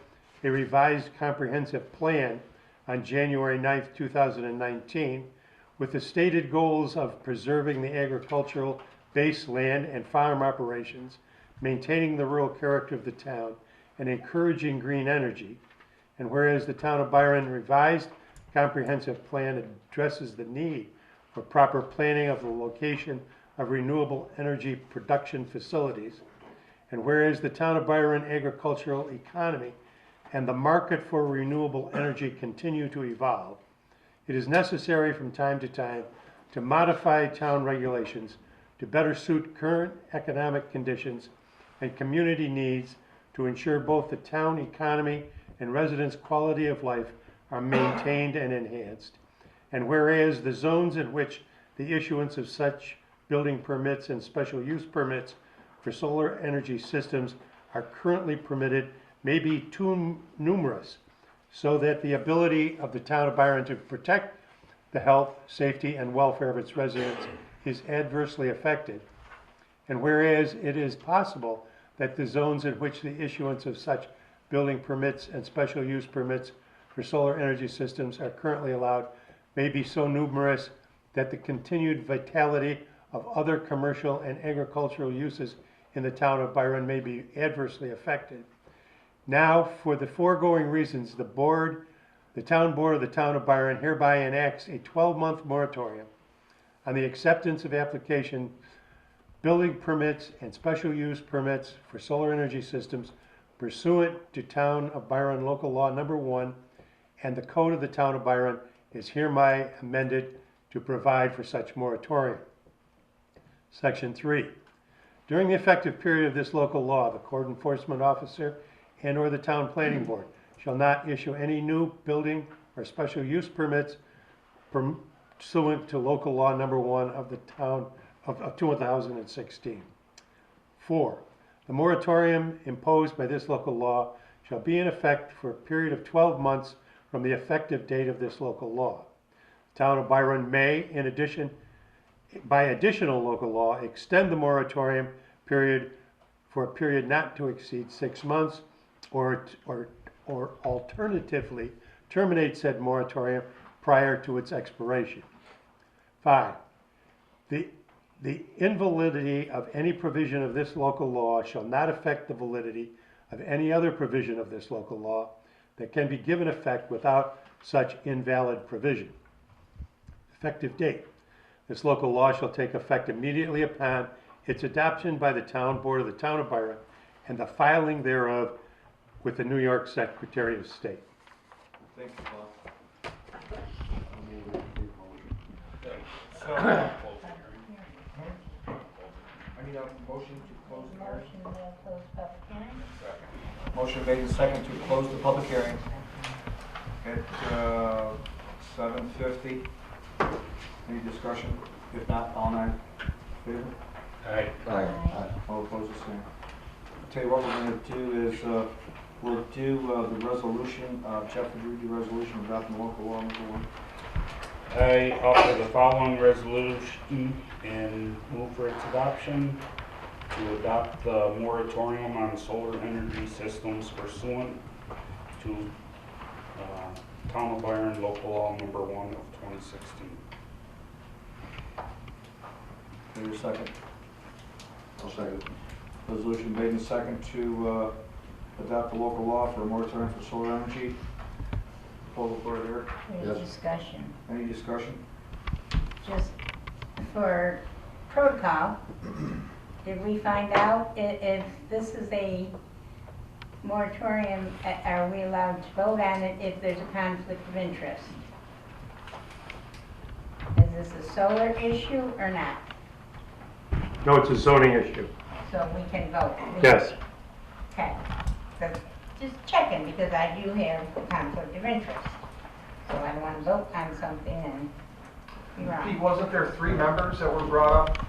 a revised comprehensive plan on January 9th, 2019, with the stated goals of preserving the agricultural base land and farm operations, maintaining the rural character of the town, and encouraging green energy, and whereas the Town of Byron revised comprehensive plan addresses the need for proper planning of the location of renewable energy production facilities, and whereas the Town of Byron agricultural economy and the market for renewable energy continue to evolve, it is necessary from time to time to modify town regulations to better suit current economic conditions and community needs to ensure both the town economy and residents' quality of life are maintained and enhanced. And whereas the zones in which the issuance of such building permits and special use permits for solar energy systems are currently permitted may be too numerous, so that the ability of the Town of Byron to protect the health, safety, and welfare of its residents is adversely affected. And whereas it is possible that the zones in which the issuance of such building permits and special use permits for solar energy systems are currently allowed may be so numerous that the continued vitality of other commercial and agricultural uses in the Town of Byron may be adversely affected. Now, for the foregoing reasons, the Town Board of the Town of Byron hereby enacts a 12-month moratorium on the acceptance of application, building permits, and special use permits for solar energy systems pursuant to Town of Byron Local Law Number 1, and the Code of the Town of Byron is hereby amended to provide for such moratorium. Section 3. During the effective period of this local law, the code enforcement officer and/or the Town Planning Board shall not issue any new building or special use permits pursuant to local law number 1 of the town of 2016. 4. The moratorium imposed by this local law shall be in effect for a period of 12 months from the effective date of this local law. The Town of Byron may, in addition, by additional local law, extend the moratorium period for a period not to exceed 6 months, or alternatively terminate said moratorium prior to its expiration. 5. The invalidity of any provision of this local law shall not affect the validity of any other provision of this local law that can be given effect without such invalid provision. Effective date. This local law shall take effect immediately upon its adoption by the Town Board of the Town of Byron and the filing thereof with the New York Secretary of State. Thank you, Paul. So, I need a motion to close the hearing. Motion to close public hearing. Motion made and second to close the public hearing at 7:50. Any discussion? If not, all in favor? Aye. Aye. All opposed, the same. I'll tell you what we're going to do is we'll do the resolution. Jeff, would you read the resolution adopting local law number 1? I offer the following resolution and move for its adoption. to adopt the moratorium on solar energy systems pursuant to Town of Byron Local Law Number 1 of 2016. Is there a second? I'll second. Resolution made and second to adopt the local law for a moratorium for solar energy. Proposal for it, Eric? Any discussion? Any discussion? Just for protocol, did we find out if this is a moratorium, are we allowed to vote on it if there's a conflict of interest? Is this a solar issue or not? No, it's a zoning issue. So we can vote? Yes. Okay. So just checking, because I do have a conflict of interest. So I don't want to vote on something and be wrong. Pete, wasn't there 3 members that were brought up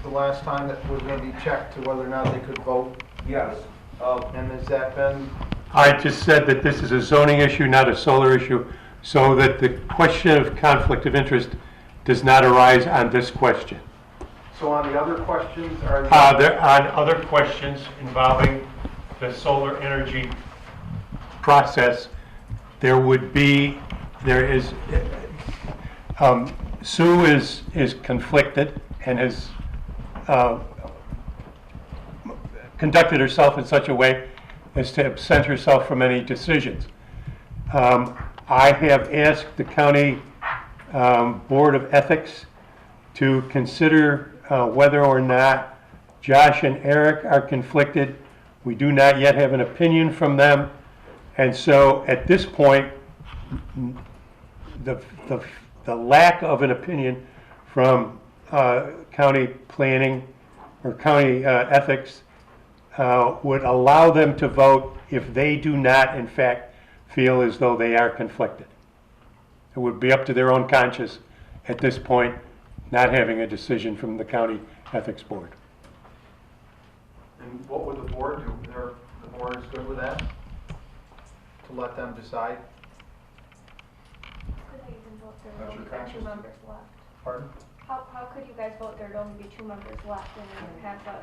the last time that was going to be checked to whether or not they could vote? Yes. And has that been? I just said that this is a zoning issue, not a solar issue, so that the question of conflict of interest does not arise on this question. So on the other questions, are On other questions involving the solar energy process, Sue is conflicted and has conducted herself in such a way as to absent herself from any decisions. I have asked the county Board of Ethics to consider whether or not Josh and Eric are conflicted. We do not yet have an opinion from them. And so at this point, the lack of an opinion from county planning or county ethics would allow them to vote if they do not, in fact, feel as though they are conflicted. It would be up to their own conscience at this point, not having a decision from the county ethics board. and what would the board do? The board is good with that? To let them decide? That's your conscience. 2 members left. Pardon? How could you guys vote? There'd only be 2 members left and then have a.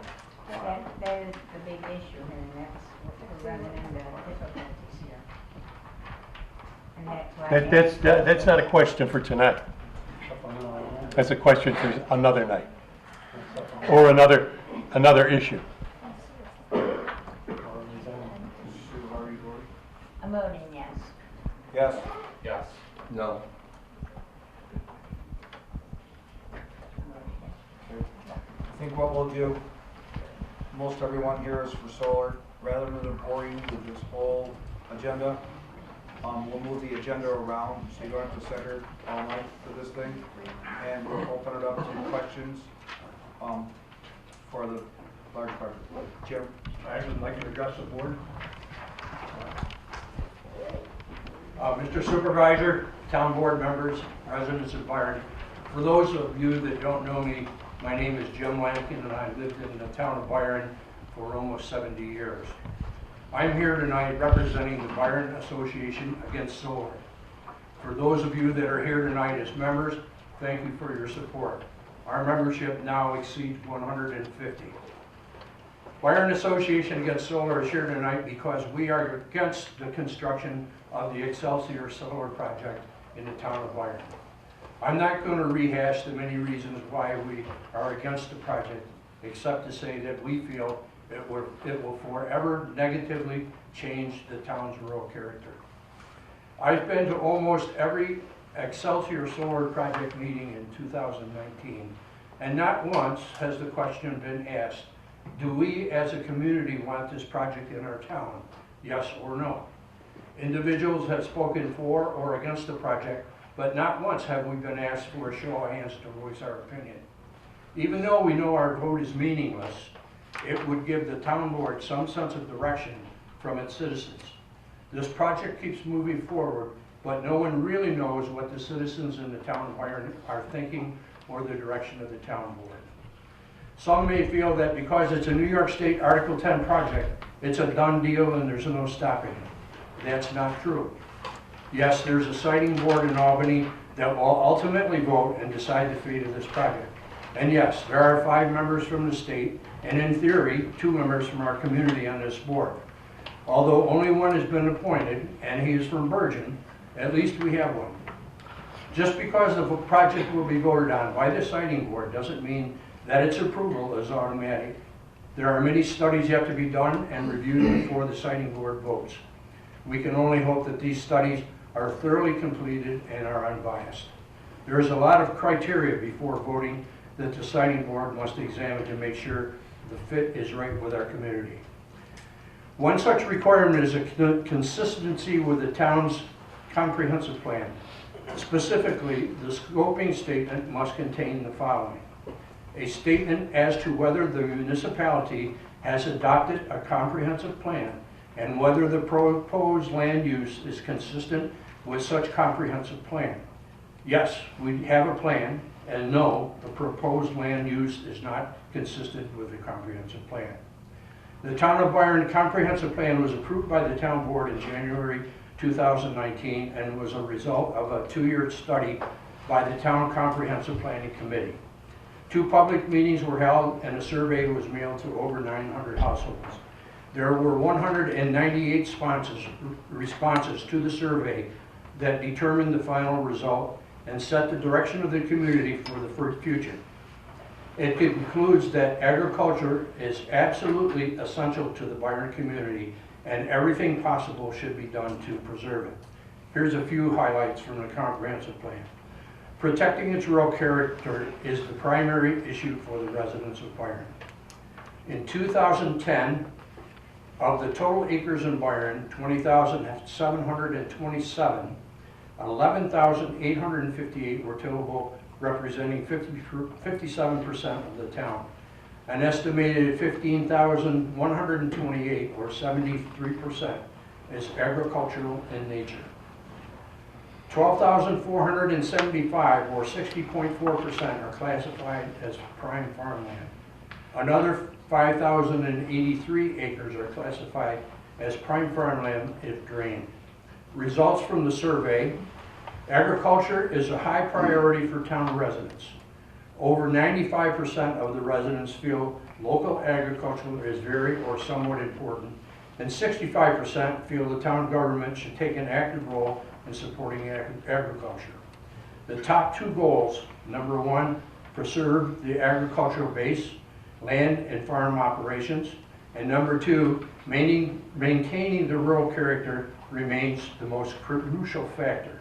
That is the big issue here, and that's what we're running into difficulties here. And that's why. That's not a question for tonight. That's a question for another night. Or another issue. I'm voting yes. Yes. Yes. No. I think what we'll do, most everyone here is for solar, rather than boring you with this whole agenda, we'll move the agenda around, so you don't have to sit here all night for this thing, and we'll open it up to questions, for the large part. Jim? I would like to address the board. Mr. Supervisor, town board members, residents of Byron, for those of you that don't know me, my name is Jim Lankin and I lived in the town of Byron for almost 70 years. I'm here tonight representing the Byron Association Against Solar. For those of you that are here tonight as members, thank you for your support. Our membership now exceeds 150. Byron Association Against Solar is here tonight because we are against the construction of the Excelsior Solar Project in the town of Byron. I'm not going to rehash the many reasons why we are against the project, except to say that we feel it will forever negatively change the town's rural character. I've been to almost every Excelsior Solar Project meeting in 2019, and not once has the question been asked, do we as a community want this project in our town? Yes or no? Individuals have spoken for or against the project, but not once have we been asked for a show of hands to voice our opinion. Even though we know our vote is meaningless, it would give the town board some sense of direction from its citizens. This project keeps moving forward, but no one really knows what the citizens in the town of Byron are thinking or the direction of the town board. Some may feel that because it's a New York State Article 10 project, it's a done deal and there's no stopping it. That's not true. Yes, there's a siting board in Albany that will ultimately vote and decide the fate of this project. And yes, there are 5 members from the state, and in theory, 2 members from our community on this board. Although only one has been appointed, and he is from Bergen, at least we have one. Just because a project will be voted on by the siting board doesn't mean that its approval is automatic. There are many studies yet to be done and reviewed before the siting board votes. We can only hope that these studies are thoroughly completed and are unbiased. There is a lot of criteria before voting that the siting board must examine to make sure the fit is right with our community. One such requirement is a consistency with the town's comprehensive plan. Specifically, the scoping statement must contain the following: a statement as to whether the municipality has adopted a comprehensive plan and whether the proposed land use is consistent with such comprehensive plan. Yes, we have a plan, and no, the proposed land use is not consistent with the comprehensive plan. The Town of Byron Comprehensive Plan was approved by the Town Board in January 2019 and was a result of a 2-year study by the Town Comprehensive Planning Committee. 2 public meetings were held and a survey was mailed to over 900 households. There were 198 responses to the survey that determined the final result and set the direction of the community for the future. It concludes that agriculture is absolutely essential to the Byron community and everything possible should be done to preserve it. Here's a few highlights from the comprehensive plan. Protecting its rural character is the primary issue for the residents of Byron. In 2010, of the total acres in Byron, 20,727, 11,858 were tillable, representing 57% of the town. An estimated 15,128, or 73%, is agricultural in nature. 12,475, or 60.4%, are classified as prime farmland. Another 5,083 acres are classified as prime farmland if drained. Results from the survey: agriculture is a high priority for town residents. Over 95% of the residents feel local agriculture is very or somewhat important, and 65% feel the town government should take an active role in supporting agriculture. The top 2 goals: number 1, preserve the agricultural base, land and farm operations, and number 2, maintaining the rural character remains the most crucial factor.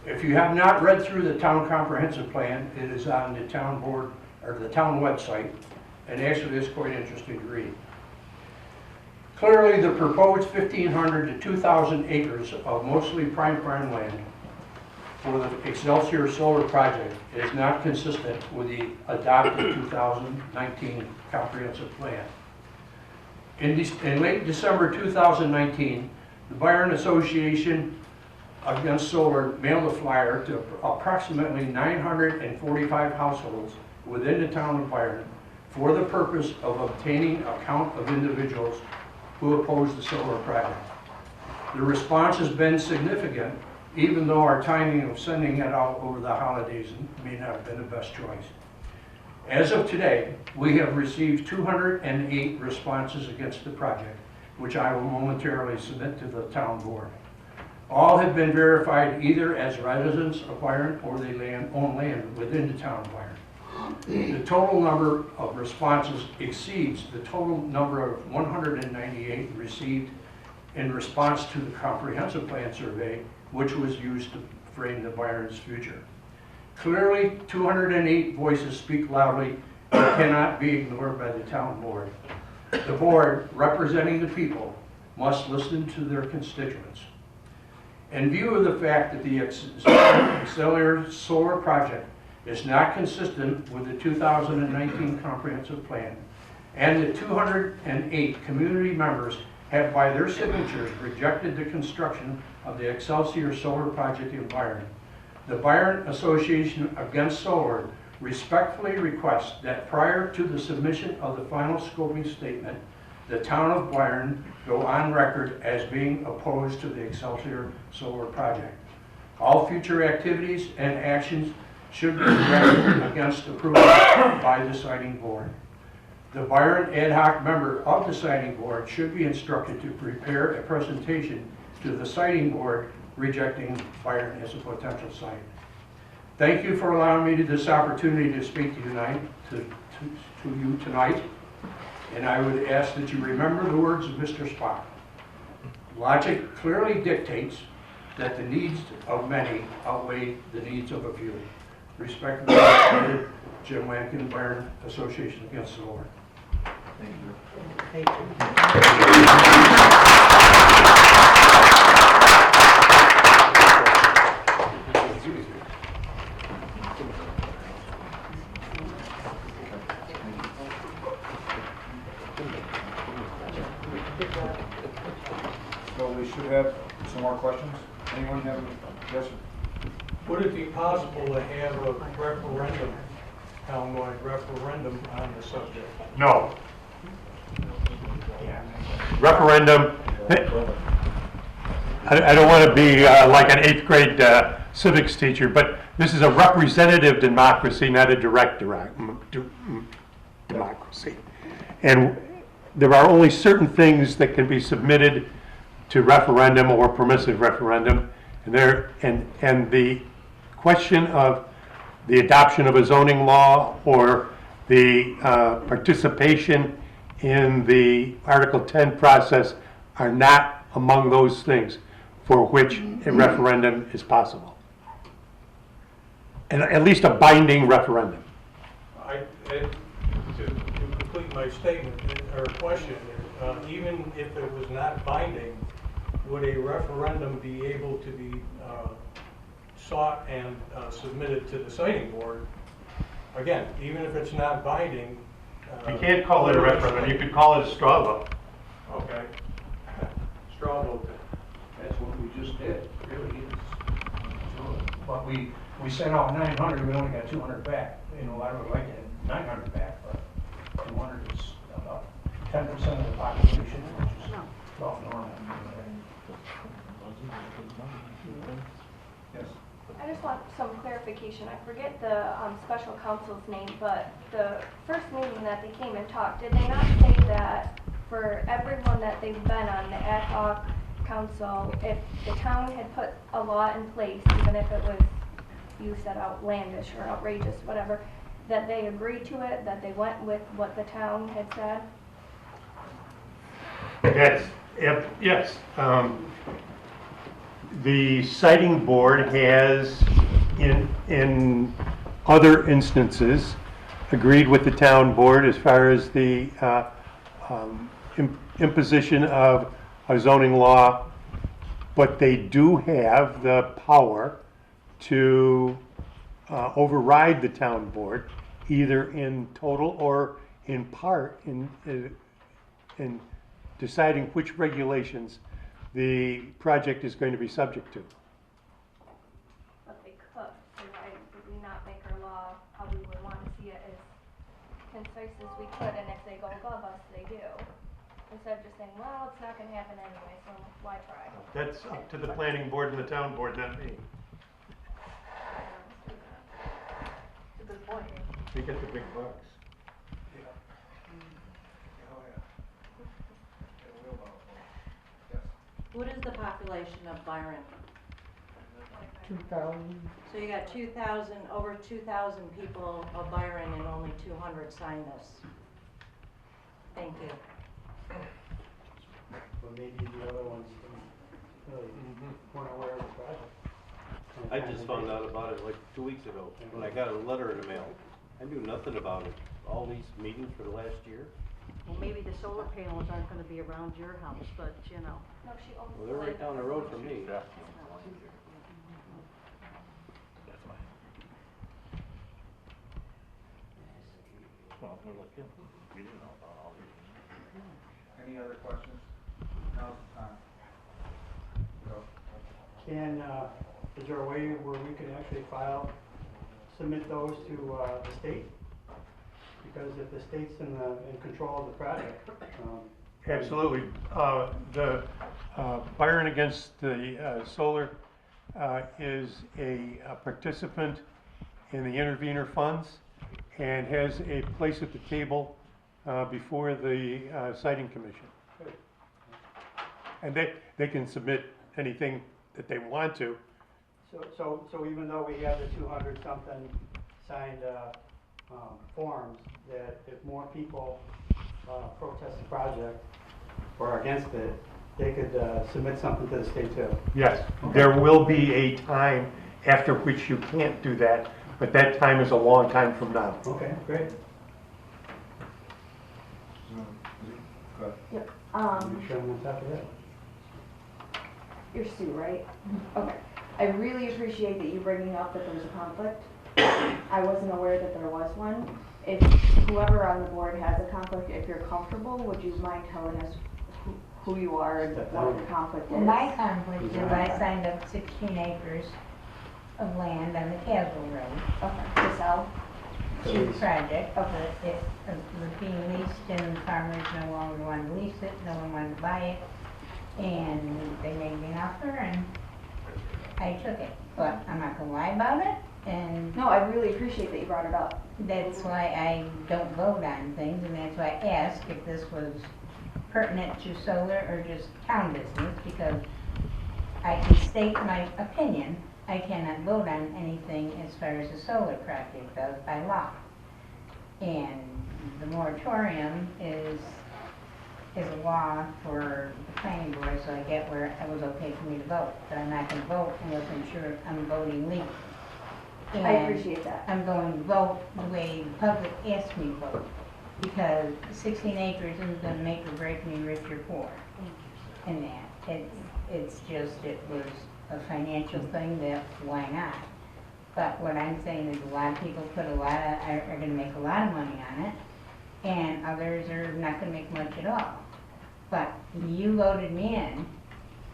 If you have not read through the town comprehensive plan, it is on the town board or the town website, and actually it's quite interesting to read. Clearly, the proposed 1,500 to 2,000 acres of mostly prime farmland for the Excelsior Solar Project is not consistent with the adopted 2019 comprehensive plan. In late December 2019, the Byron Association Against Solar mailed a flyer to approximately 945 households within the town of Byron for the purpose of obtaining a count of individuals who oppose the solar project. The response has been significant, even though our timing of sending it out over the holidays may not have been the best choice. As of today, we have received 208 responses against the project, which I will momentarily submit to the town board. All have been verified either as residents of Byron or they own land within the town of Byron. The total number of responses exceeds the total number of 198 received in response to the comprehensive plan survey, which was used to frame the Byron's future. Clearly, 208 voices speak loudly and cannot be ignored by the town board. The board, representing the people, must listen to their constituents. In view of the fact that the Excelsior Solar Project is not consistent with the 2019 comprehensive plan, and the 208 community members have by their signatures rejected the construction of the Excelsior Solar Project in Byron, the Byron Association Against Solar respectfully requests that prior to the submission of the final scoping statement, the town of Byron go on record as being opposed to the Excelsior Solar Project. All future activities and actions should be directed against approval by the siting board. The Byron ad hoc member of the siting board should be instructed to prepare a presentation to the siting board rejecting Byron as a potential site. Thank you for allowing me this opportunity to speak to you tonight, and I would ask that you remember the words of Mr. Spock. Logic clearly dictates that the needs of many outweigh the needs of a few. Respectfully, Jim Wankin, Byron Association Against Solar. Thank you. So we should have some more questions. Anyone have any? Yes, sir. Would it be possible to have a referendum, townwide referendum on the subject? No. Referendum, I don't want to be like an 8th grade civics teacher, but this is a representative democracy, not a direct democracy. And there are only certain things that can be submitted to referendum or permissive referendum. And the question of the adoption of a zoning law or the participation in the Article 10 process are not among those things for which a referendum is possible. And at least a binding referendum. To complete my statement or question, even if it was not binding, would a referendum be able to be sought and submitted to the siting board? Again, even if it's not binding. You can't call it a referendum, you could call it a straw vote. Okay. Straw vote. That's what we just did, it really is. But we sent out 900, we only got 200 back. You know, I would like to have 900 back, but 200 is about 10% of the population, which is about normal. Yes. I just want some clarification. I forget the special counsel's name, but the first meeting that they came and talked, did they not say that for everyone that they've been on the ad hoc council, if the town had put a law in place, even if it was, you said outlandish or outrageous, whatever, that they agreed to it, that they went with what the town had said? Yes. The siting board has, in other instances, agreed with the town board as far as the imposition of a zoning law, but they do have the power to override the town board, either in total or in part, in deciding which regulations the project is going to be subject to. But they could, so why would we not make our law how we would want to see it as concise as we could, and if they go above us, they do. Instead of just saying, well, it's not going to happen anyway, so why try? That's up to the planning board and the town board, not me. It's a good point. They get the big bucks. What is the population of Byron? 2,000. So you got 2,000, over 2,000 people of Byron and only 200 sign this. Thank you. But maybe the other ones really weren't aware of the project. I just found out about it like 2 weeks ago when I got a letter in the mail. I knew nothing about it. All these meetings for the last year. Well, maybe the solar panels aren't going to be around your house, but you know. No, she owns Well, they're right down the road from me. Any other questions? Now's the time. Go. Is there a way where we can actually submit those to the state? Because if the state's in control of the project. Absolutely. The Byron Against the Solar is a participant in the intervenor funds and has a place at the table before the siting commission. And they can submit anything that they want to. So even though we have the 200-something signed forms, that if more people protest the project or are against it, they could submit something to the state too? Yes, Okay. there will be a time after which you can't do that, but that time is a long time from now. Okay, great. Yep. You show them on top of that? You're Sue, right? Okay. I really appreciate that you bringing up that there's a conflict. I wasn't aware that there was one. If whoever on the board has a conflict, if you're comfortable, would you mind telling us who you are and what the conflict is? My conflict is I signed up 16 acres of land on the Castle Road. Okay, to sell? To project. Okay. It was being leased and farmers no longer wanted to lease it, no one wanted to buy it. And they made me an offer and I took it. But I'm not gonna lie about it, and No, I really appreciate that you brought it up. that's why I don't vote on things, and that's why I asked if this was pertinent to solar or just town business, because I can state my opinion. I cannot vote on anything as far as the solar project does by law. And the moratorium is a law for the planning board, so I get where it was okay for me to vote. But I'm not gonna vote unless I'm sure I'm voting legally. I appreciate that. I'm going to vote the way the public asked me to vote, because 16 acres isn't gonna make or break me rich or poor. In that, it's just, it was a financial thing, that why not? But what I'm saying is a lot of people are gonna make a lot of money on it, and others are not gonna make much at all. But you voted me in,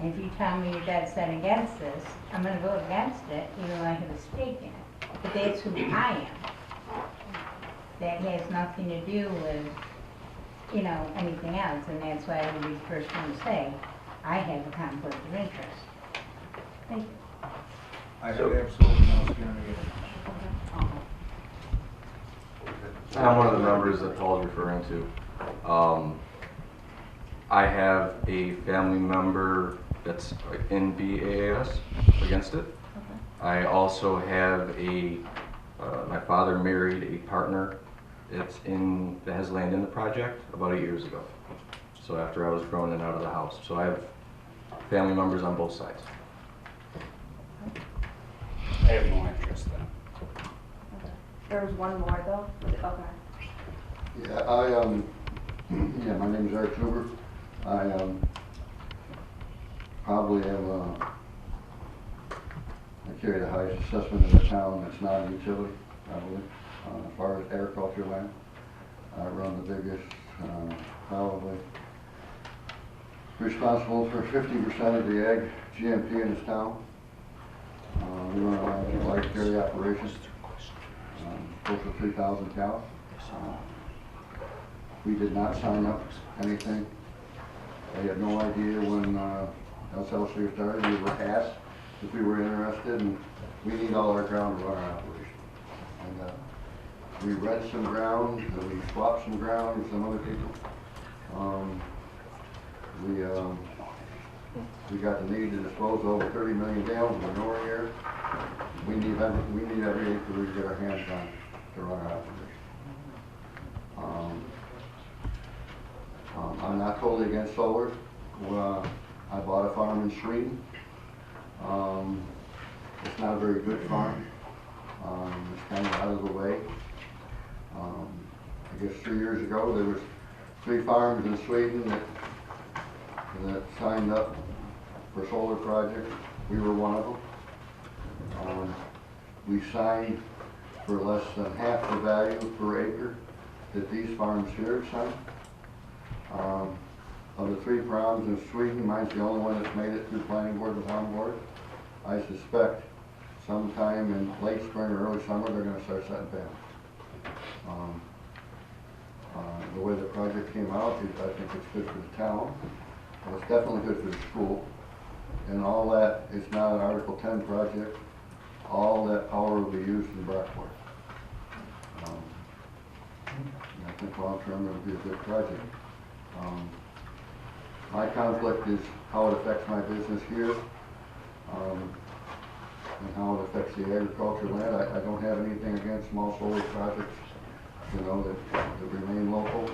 and if you tell me you're dead set against this, I'm gonna vote against it, even though I have a stake in it. But that's who I am. That has nothing to do with, anything else, and that's why I would be the first one to say, I have a conflict of interest. Thank you. I have absolutely no skin in the game. I'm one of the members that Paul's referring to. I have a family member that's in BAS against it. I also have my father married a partner that has land in the project about 8 years ago. So after I was grown and out of the house. So I have family members on both sides. I have no interest in it. There was one more though? Okay. Yeah, my name is Eric Huber. I probably have I carry the highest assessment in the town that's not a utility, probably, as far as agriculture land. I run the biggest, probably responsible for 50% of the ag GMP in this town. We run a large dairy operation, close to 3,000 cows. We did not sign up anything. I had no idea when Excelsior started. We were asked if we were interested, and we need all our ground to run our operation. And we rent some ground, and we swapped some ground with some other people. We got the need to dispose of over 30 million gallons of manure a year. We need every acre we can get our hands on to run our operation. I'm not totally against solar. I bought a farm in Sweden. It's not a very good farm. It's kind of out of the way. I guess 3 years ago there was 3 farms in Sweden that signed up for solar projects. We were one of them. We signed for less than half the value per acre that these farms here signed. Of the 3 farms in Sweden, mine's the only one that's made it through Planning Board and Town Board. I suspect sometime in late spring or early summer they're going to start setting panels. The way the project came out, I think it's good for the town. It's definitely good for the school. And all that is not an Article 10 project. all that power will be used in Brockport. And I think long-term it'll be a good project. My conflict is how it affects my business here, and how it affects the agriculture land. I don't have anything against small solar projects, that remain local.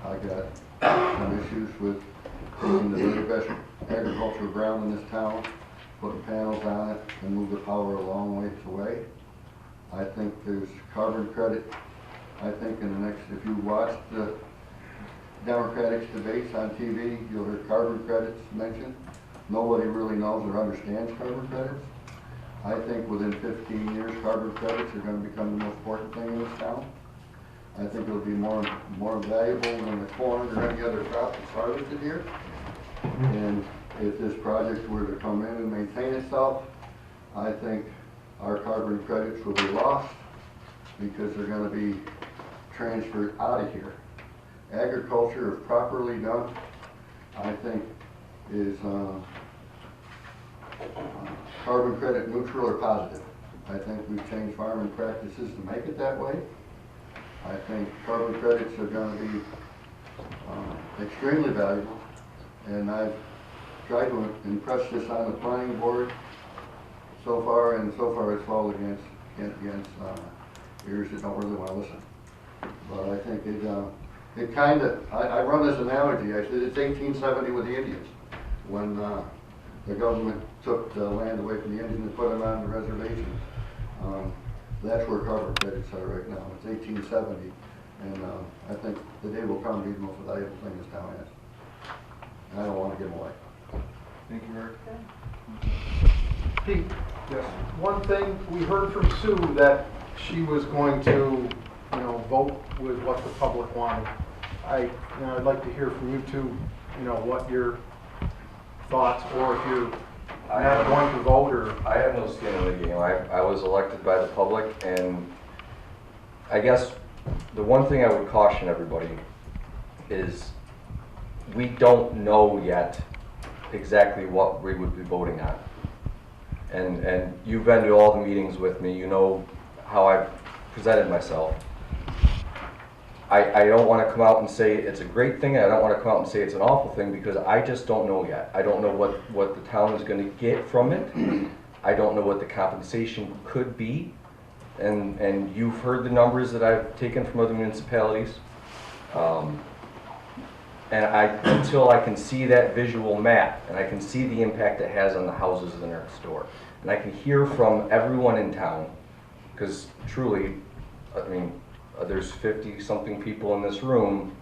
I got some issues with taking the very best agricultural ground in this town, putting panels on it, and move the power a long ways away. I think there's carbon credit. I think in the next, if you watch the Democratic debates on TV, you'll hear carbon credits mentioned. Nobody really knows or understands carbon credits. I think within 15 years, carbon credits are going to become the most important thing in this town. I think it'll be more valuable than the corn or any other crop that's harvested here. And if this project were to come in and maintain itself, I think our carbon credits will be lost because they're going to be transferred out of here. Agriculture, if properly done, I think is carbon credit neutral or positive. I think we've changed farming practices to make it that way. I think carbon credits are going to be extremely valuable, and I've tried to impress this on the planning board so far it's fallen against ears that don't really want to listen. But I think it kind of, I run this analogy. I said it's 1870 with the Indians, when the government took the land away from the Indians and put them on the reservation. That's where carbon credits are right now. It's 1870, and I think the day will come to be the most valuable thing this town has. And I don't want to give them away. Thank you, Eric. Pete, yes. One thing, we heard from Sue that she was going to, vote with what the public wanted. I'd like to hear from you two, what your thoughts, or if you're not going to vote, or... I have no skin in the game. I was elected by the public, and I guess the one thing I would caution everybody is we don't know yet exactly what we would be voting on. And you've been to all the meetings with me, you know how I've presented myself. I don't want to come out and say it's a great thing, and I don't want to come out and say it's an awful thing, because I just don't know yet. I don't know what the town is going to get from it. I don't know what the compensation could be. And you've heard the numbers that I've taken from other municipalities. And until I can see that visual map, and I can see the impact it has on the houses that are next door, and I can hear from everyone in town, because truly, I mean, there's 50-something people in this room,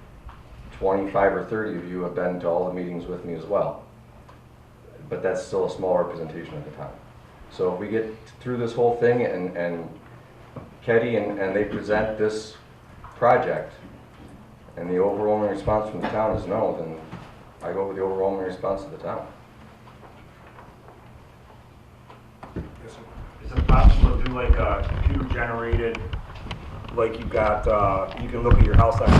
25 or 30 of you have been to all the meetings with me as well. But that's still a small representation of the town. So if we get through this whole thing and Ketty and they present this project, and the overwhelming response from the town is no, then I go with the overwhelming response of the town. Is it possible to do like a computer generated, like you got, you can look at your house on,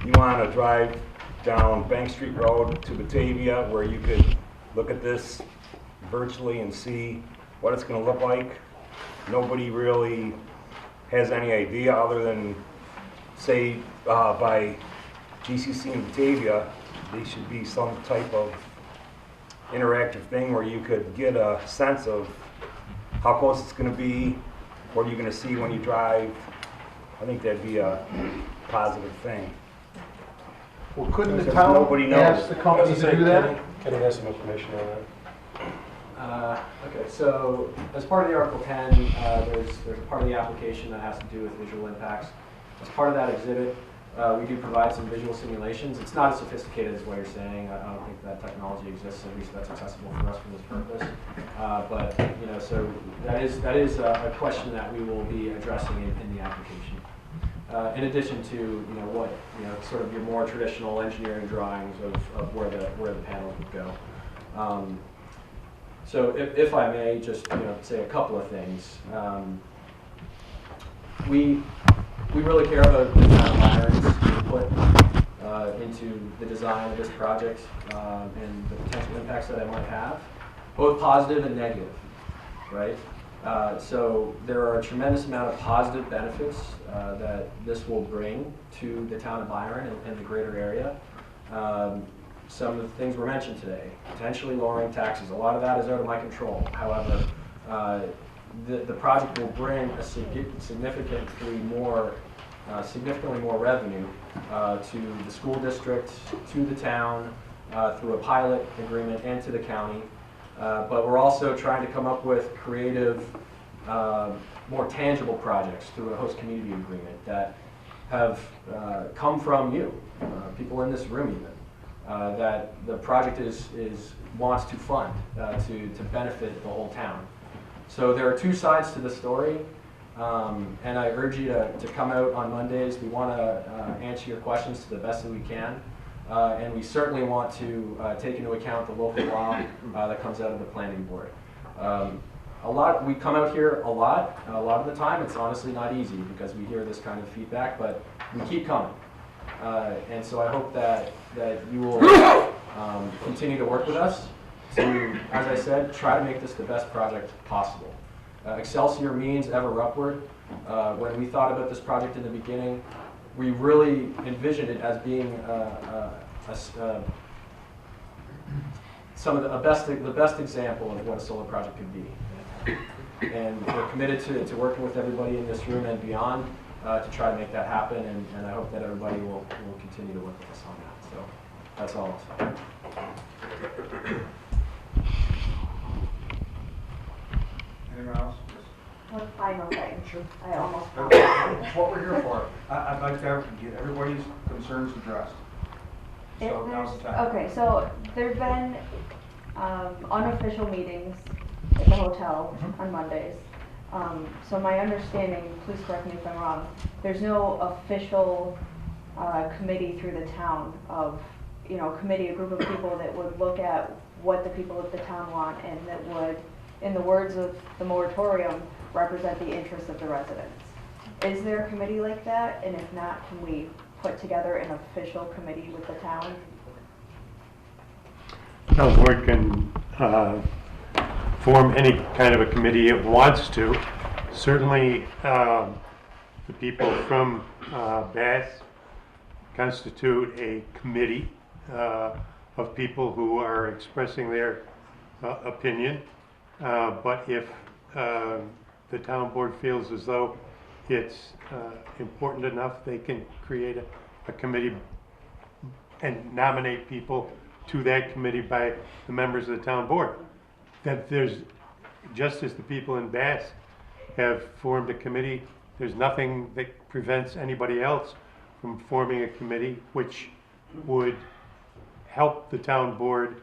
you want to drive down Bank Street Road to Batavia, where you could look at this virtually and see what it's going to look like? Nobody really has any idea, other than say by GCC in Batavia, there should be some type of interactive thing where you could get a sense of how close it's going to be, what you're going to see when you drive. I think that'd be a positive thing. Well, couldn't the Because town nobody knows. ask the company to do that? Can I have some information on that? Okay, so as part of the Article 10, there's a part of the application that has to do with visual impacts. As part of that exhibit, we do provide some visual simulations. It's not as sophisticated as what you're saying. I don't think that technology exists, at least that's accessible for us for this purpose. But so that is a question that we will be addressing in the application. In addition to what sort of your more traditional engineering drawings of where the panels would go. So if I may just say a couple of things. We really care about the Town of Byron's input into the design of this project and the potential impacts that it might have, both positive and negative, right? So there are a tremendous amount of positive benefits that this will bring to the town of Byron and the greater area. Some of the things were mentioned today, potentially lowering taxes. A lot of that is out of my control. However, the project will bring a significantly more revenue to the school district, to the town, through a pilot agreement, and to the county. But we're also trying to come up with creative, more tangible projects through a host community agreement that have come from you, people in this room even, that the project wants to fund to benefit the whole town. So there are two sides to the story, and I urge you to come out on Mondays. We want to answer your questions to the best that we can. And we certainly want to take into account the local law that comes out of the planning board. We come out here a lot of the time. It's honestly not easy because we hear this kind of feedback, but we keep coming. And so I hope that you will continue to work with us to, as I said, try to make this the best project possible. Excelsior means ever upward. When we thought about this project in the beginning, we really envisioned it as being the best example of what a solar project could be. And we're committed to working with everybody in this room and beyond to try to make that happen, and I hope that everybody will continue to work with us on that. So that's all I'll say. Anyone else? One final thing. Sure. I almost That's what we're here for. I'd like to get everybody's concerns addressed. So now's the time. Okay, so there've been unofficial meetings at the hotel on Mondays. So my understanding, please correct me if I'm wrong, there's no official committee through the town of, a group of people that would look at what the people of the town want and that would, in the words of the moratorium, represent the interests of the residents. Is there a committee like that? And if not, can we put together an official committee with the town? Town board can form any kind of a committee it wants to. Certainly, the people from Bath constitute a committee of people who are expressing their opinion. But if the town board feels as though it's important enough, they can create a committee and nominate people to that committee by the members of the town board. That there's, just as the people in Bath have formed a committee, there's nothing that prevents anybody else from forming a committee which would help the town board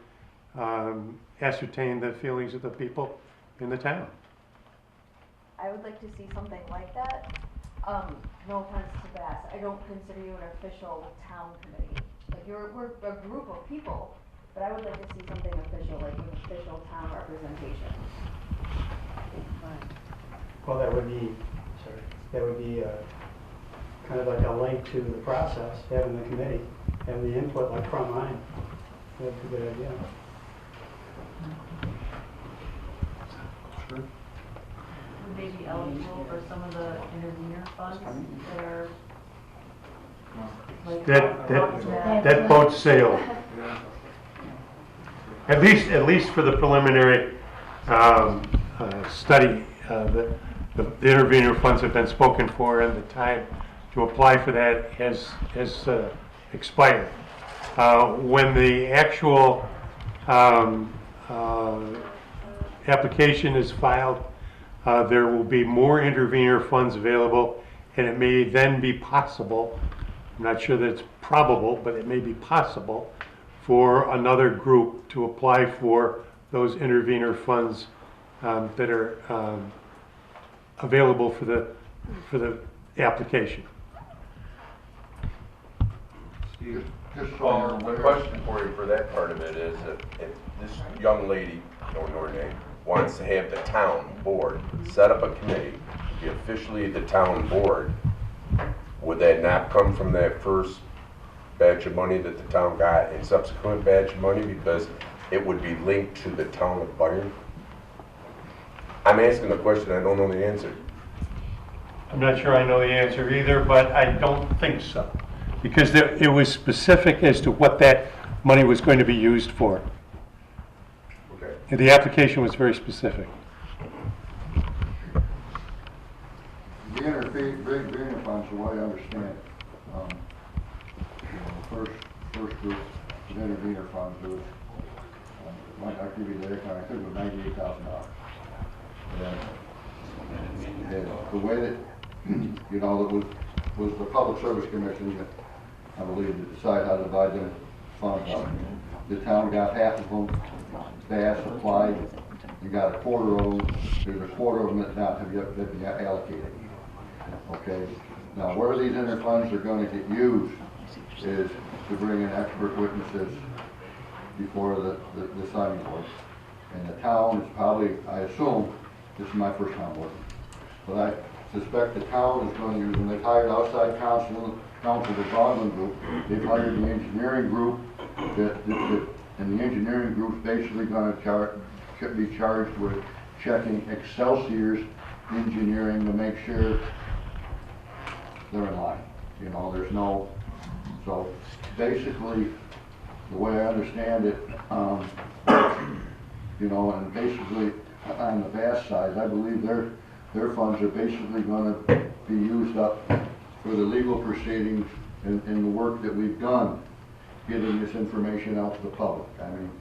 ascertain the feelings of the people in the town. I would like to see something like that. No offense to Bass, I don't consider you an official town committee. Like we're a group of people, but I would like to see something official, like an official town representation. Well, that would be kind of like a link to the process, having the committee, having the input like frontline. That's a good idea. Sure. Would they be eligible for some of the intervenor funds that are like That boat sailed. At least for the preliminary study, the intervenor funds have been spoken for, and the time to apply for that has expired. When the actual application is filed, there will be more intervenor funds available, and it may then be possible, I'm not sure that it's probable, but it may be possible for another group to apply for those intervenor funds that are available for the application. Steve? The question for you for that part of it is if this young lady, don't know her name, wants to have the town board set up a committee, be officially the town board, would that not come from that first batch of money that the town got and subsequent batch of money, because it would be linked to the town of Byron? I'm asking a question, I don't know the answer. I'm not sure I know the answer either, but I don't think so. Because it was specific as to what that money was going to be used for. Okay. The application was very specific. The intervener funds, the way I understand it, first group of intervener funds was, I'll give you the account, I think it was $98,000. And the way that, you know, it was the Public Service Commission that, I believe, to decide how to divide the funds up. The town got half of them, Bass applied, and got a quarter of them. There's a quarter of them that now have yet been allocated. Okay, now where these interfunds are going to get used is to bring in expert witnesses before the signing board. And the town is probably, I assume, this is my first town board, but I suspect the town is going to use, when they've hired outside counsel, the Baldwin group, they've hired the engineering group, and the engineering group's basically going to be charged with checking Excelsior's engineering to make sure they're in line. You know, there's no, so basically, the way I understand it, you know, and basically on the Bass side, I believe their funds are basically going to be used up for the legal proceedings and the work that we've done, getting this information out to the public. I mean,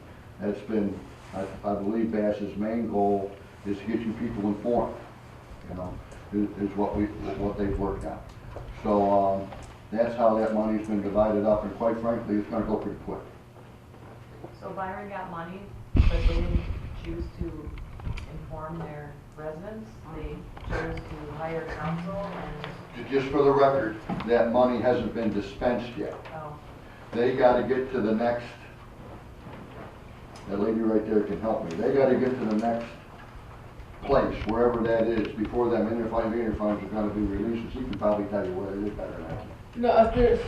that's been, I believe Bass's main goal is to get you people informed, you know, is what they've worked on. So that's how that money's been divided up, and quite frankly, it's gonna go pretty quick. So Byron got money, but they didn't choose to inform their residents? They chose to hire counsel and... Just for the record, that money hasn't been dispensed yet. Oh. They gotta get to the next, that lady right there can help me, they gotta get to the next place, wherever that is, before them interfunds are gonna be released, and she can probably tell you what it is better than I can. No,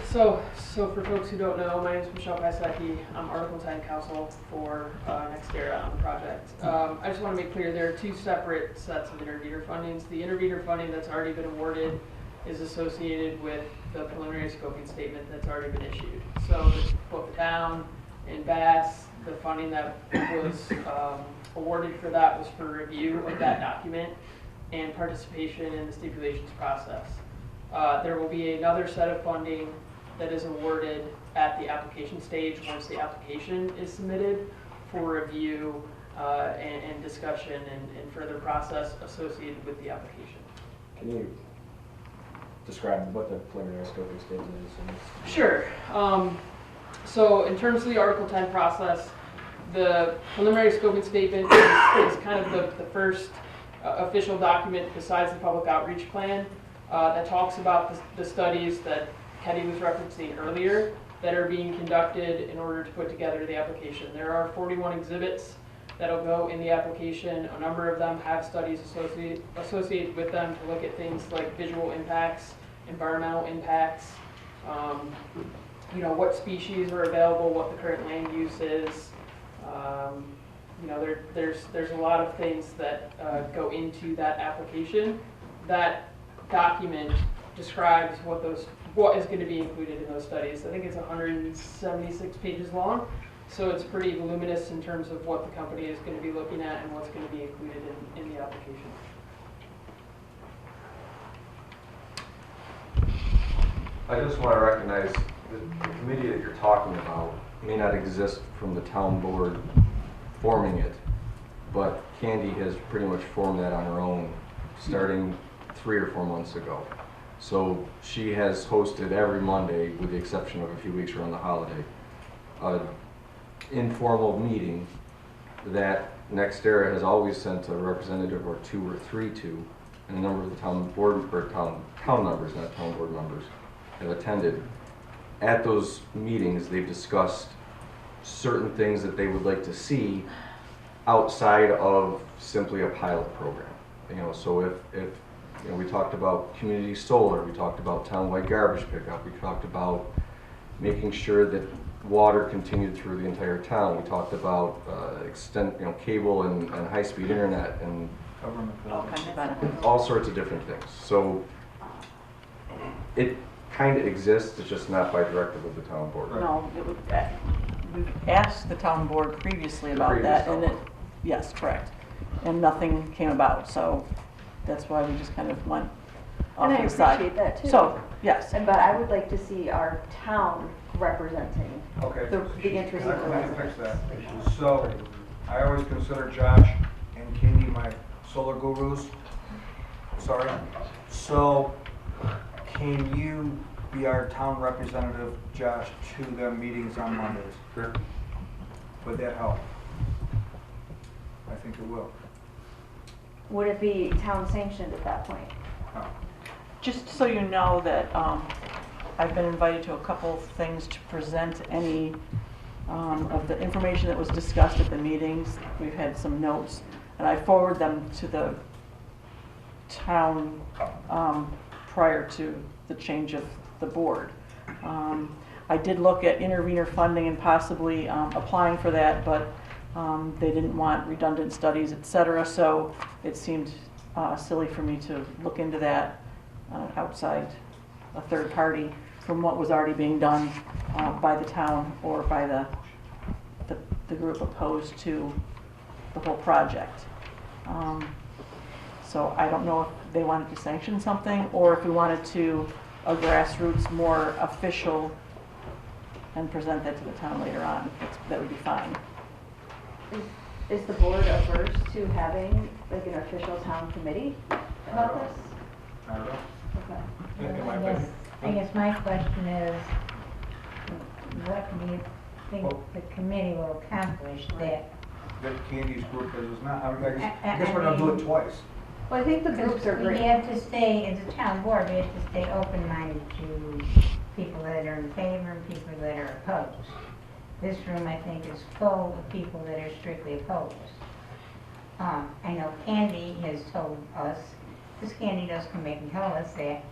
so for folks who don't know, my name is Michelle Paisecki. I'm Article 10 counsel for NextEra on the project. I just want to make clear there are two separate sets of intervener fundings. The intervener funding that's already been awarded is associated with the preliminary scoping statement that's already been issued. So both the town and Bass, the funding that was awarded for that was for review of that document and participation in the stipulations process. There will be another set of funding that is awarded at the application stage once the application is submitted for review and discussion and further process associated with the application. Can you describe what the preliminary scoping statement is? Sure. So in terms of the Article 10 process, the preliminary scoping statement is kind of the first official document besides the public outreach plan that talks about the studies that Kenny was referencing earlier that are being conducted in order to put together the application. There are 41 exhibits that'll go in the application. A number of them have studies associated with them to look at things like visual impacts, environmental impacts, you know, what species are available, what the current land use is. You know, there's a lot of things that go into that application. That document describes what is going to be included in those studies. I think it's 176 pages long, so it's pretty voluminous in terms of what the company is going to be looking at and what's going to be included in the application. I just want to recognize the committee that you're talking about may not exist from the town board forming it, but Candy has pretty much formed that on her own starting 3 or 4 months ago. So she has hosted every Monday, with the exception of a few weeks around the holiday, an informal meeting that NextEra has always sent a representative or 2 or 3 to, and a number of the town board, or town members, not town board members, have attended. At those meetings, they've discussed certain things that they would like to see outside of simply a pilot program. You know, so if you know, we talked about community solar, we talked about townwide garbage pickup, we talked about making sure that water continued through the entire town. We talked about cable and high-speed internet and government All buildings. kinds of benefits. all sorts of different things. So it kind of exists, it's just not by directive of the town board. No, we've asked the town board previously about that, and it, yes, correct. And nothing came about, so that's why we just kind of went off And I to the side. appreciate that too. So, yes. But I would like to see our town representing Okay. the interests of the Let me residents. fix that. So, I always consider Josh and Candy my solar gurus. Sorry. So, can you be our town representative, Josh, to the meetings on Mondays? Sure. Would that help? I think it will. Would it be town sanctioned at that point? Just so you know that I've been invited to a couple of things to present any of the information that was discussed at the meetings. We've had some notes, and I forward them to the town prior to the change of the board. I did look at intervenor funding and possibly applying for that, but they didn't want redundant studies, et cetera, so it seemed silly for me to look into that outside a third party from what was already being done by the town or by the group opposed to the whole project. So I don't know if they wanted to sanction something or if we wanted to a grassroots, more official, and present that to the town later on. That would be fine. Is the board averse to having like an official town committee about this? I don't know. Okay. I guess my question is, what do you think the committee will accomplish that? That Candy's group is not, I guess we're gonna do it twice. Well, I think the groups are great. We have to stay, as a town board, we have to stay open-minded to people that are in favor and people that are opposed. This room, I think, is full of people that are strictly opposed. I know Candy has told us, because Candy does come back and tell us that,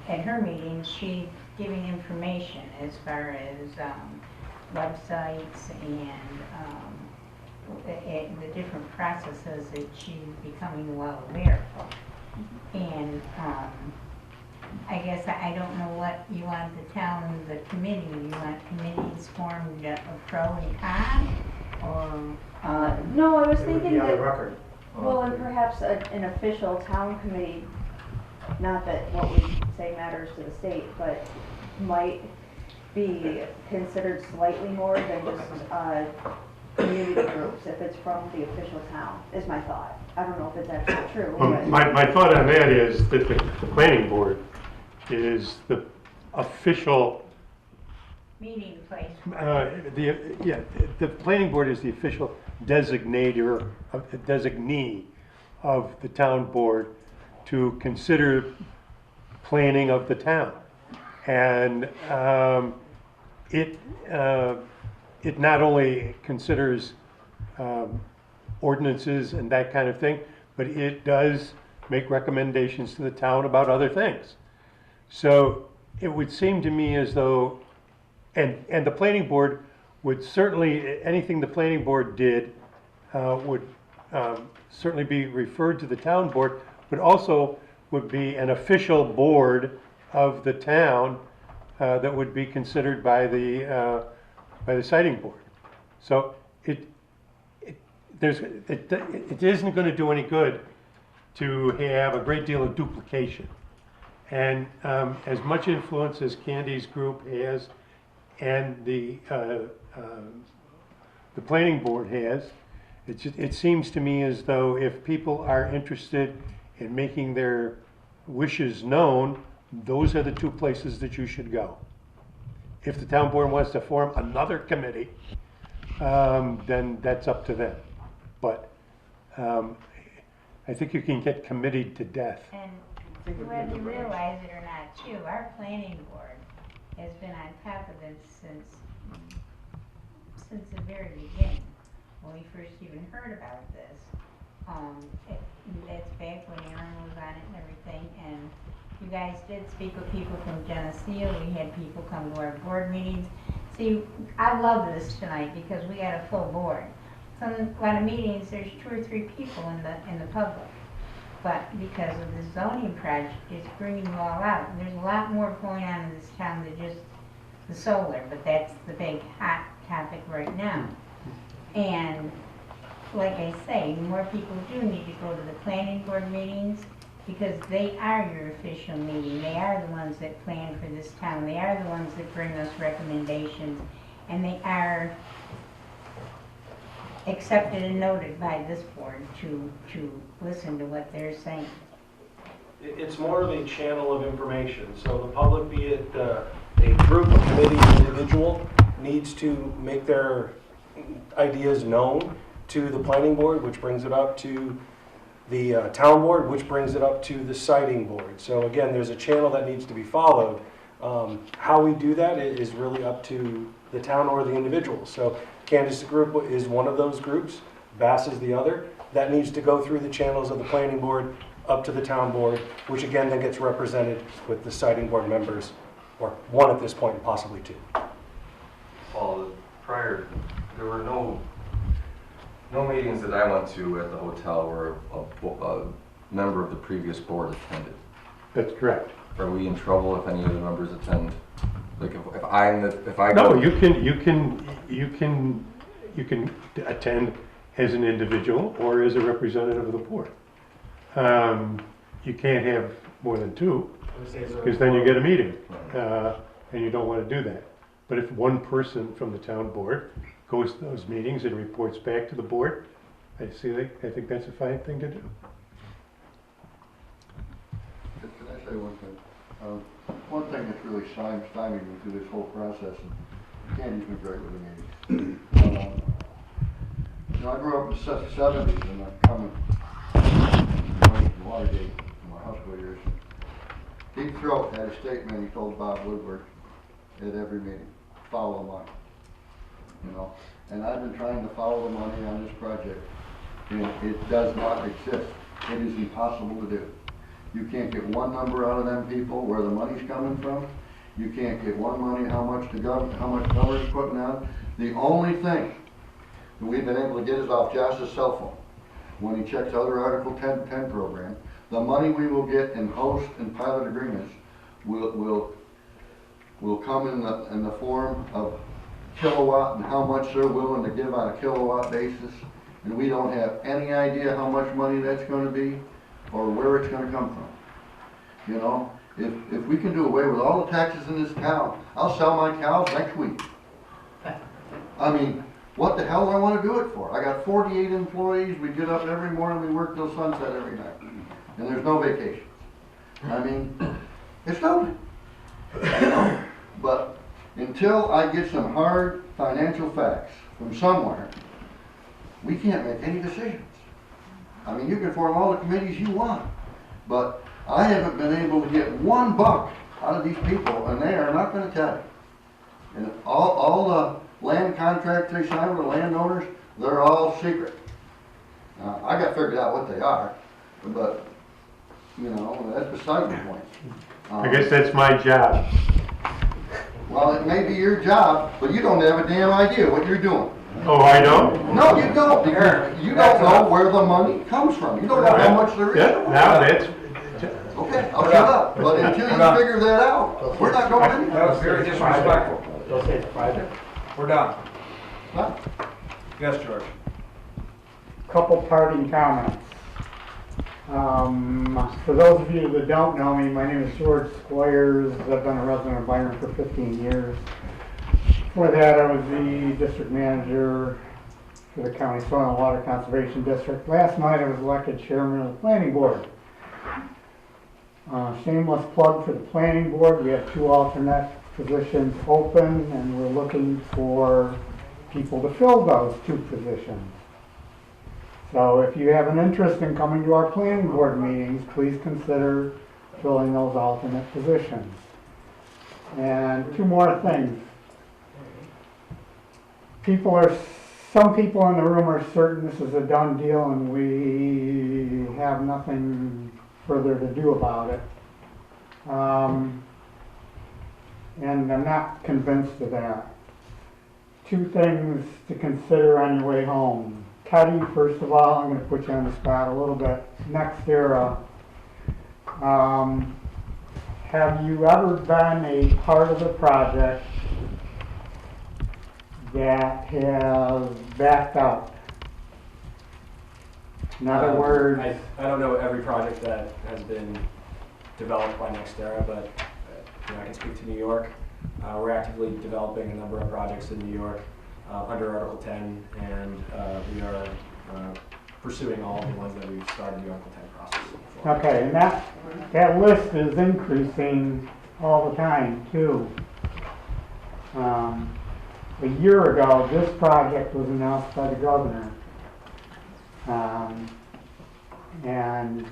at her meetings, she's giving information as far as websites and the different processes that she's becoming well aware of. And I guess I don't know what you want the town, the committee, you want committees formed of pro and con, or? No, I was It would thinking be on the that, record. well, and perhaps an official town committee, not that what we say matters to the state, but might be considered slightly more than just community groups if it's from the official town, is my thought. I don't know if it's actually true. But My thought on that is that the planning board is the official, Meeting place. the planning board is the official designee of the town board to consider planning of the town. And it not only considers ordinances and that kind of thing, but it does make recommendations to the town about other things. So it would seem to me as though, and the planning board would certainly, anything the planning board did would certainly be referred to the town board, but also would be an official board of the town that would be considered by the siting board. So it isn't going to do any good to have a great deal of duplication. And as much influence as Candy's group has and the planning board has, it seems to me as though if people are interested in making their wishes known, those are the two places that you should go. If the town board wants to form another committee, then that's up to them. But I think you can get committed to death. And whether you realize it or not, too, our planning board has been on top of this since the very beginning, when we first even heard about this. That's back when Aaron was on it and everything, and you guys did speak with people from Genesee. We had people come to our board meetings. See, I love this tonight because we got a full board. a lot of meetings, there's 2 or 3 people in the public. But because of the zoning project, it's bringing you all out. And there's a lot more going on in this town than just the solar, but that's the big hot topic right now. And like I say, more people do need to go to the planning board meetings because they are your official meeting. They are the ones that plan for this town. They are the ones that bring us recommendations. And they are accepted and noted by this board to listen to what they're saying. It's more of a channel of information. So the public, be it a group, a committee, an individual, needs to make their ideas known to the planning board, which brings it up to the town board, which brings it up to the siting board. So again, there's a channel that needs to be followed. How we do that is really up to the town or the individual. So Candace's group is one of those groups, Bass is the other. That needs to go through the channels of the planning board up to the town board, which again then gets represented with the siting board members, or one at this point, possibly 2. Well, prior, there were no meetings that I went to at the hotel where a member of the previous board attended. That's correct. Are we in trouble if any of the members attend? Like if I No, go, you can attend as an individual or as a representative of the board. You can't have more than 2, because then you get a meeting, and you don't want to do that. But if one person from the town board goes to those meetings and reports back to the board, I think that's a fine thing to do. Can I say one thing? One thing that's really stymieing me through this whole process, and Candy's been great with the meetings. I grew up in the 70s, and I'm coming from Watergate in my high school years. Deep Throat had a statement he told Bob Woodward at every meeting: follow the money. And I've been trying to follow the money on this project, and it does not exist. It is impossible to do. You can't get one number out of them people where the money's coming from. You can't get one money how much the governor's putting out. The only thing that we've been able to get is off Josh's cell phone when he checks other Article 10 program. The money we will get in host and pilot agreements will come in the form of kilowatt and how much they're willing to give on a kilowatt basis, and we don't have any idea how much money that's going to be or where it's going to come from. If we can do away with all the taxes in this town, I'll sell my cows next week. I mean, what the hell do I want to do it for? I got 48 employees. We get up every morning, we work till sunset every night, and there's no vacations. I mean, it's stupid. But until I get some hard financial facts from somewhere, we can't make any decisions. I mean, you can form all the committees you want, but I haven't been able to get $1 out of these people, and they are not going to tell you. And all the land contracts they sign with the landowners, they're all secret. I got figured out what they are, but that's beside the point. I guess that's my job. Well, it may be your job, but you don't have a damn idea what you're doing. Oh, I don't? No, you don't, because you don't know where the money comes from. You don't know how much there is. Yeah, now that's... Okay, I'll shut up, but until you figure that out, we're not going anywhere. That was very disrespectful. They'll say it's private. We're done. Huh? Yes, George. Couple parting comments. For those of you that don't know me, my name is George Squires. I've been a resident of Byron for 15 years. Before that, I was the district manager for the County Soil and Water Conservation District. Last night, I was elected chairman of the Planning Board. Shameless plug for the Planning Board. We have 2 alternate positions open, and we're looking for people to fill those 2 positions. So if you have an interest in coming to our Planning Board meetings, please consider filling those alternate positions. And 2 more things. Some people in the room are certain this is a done deal and we have nothing further to do about it. And I'm not convinced of that. 2 things to consider on your way home. Teddy, first of all, I'm gonna put you on the spot a little bit. NextEra, have you ever been a part of a project that has backed out? In other words, I don't know every project that has been developed by NextEra, but I can speak to New York. We're actively developing a number of projects in New York under Article 10, and we are pursuing all of the ones that we've started the Article 10 process for. okay, and that list is increasing all the time too. A year ago, this project was announced by the governor. And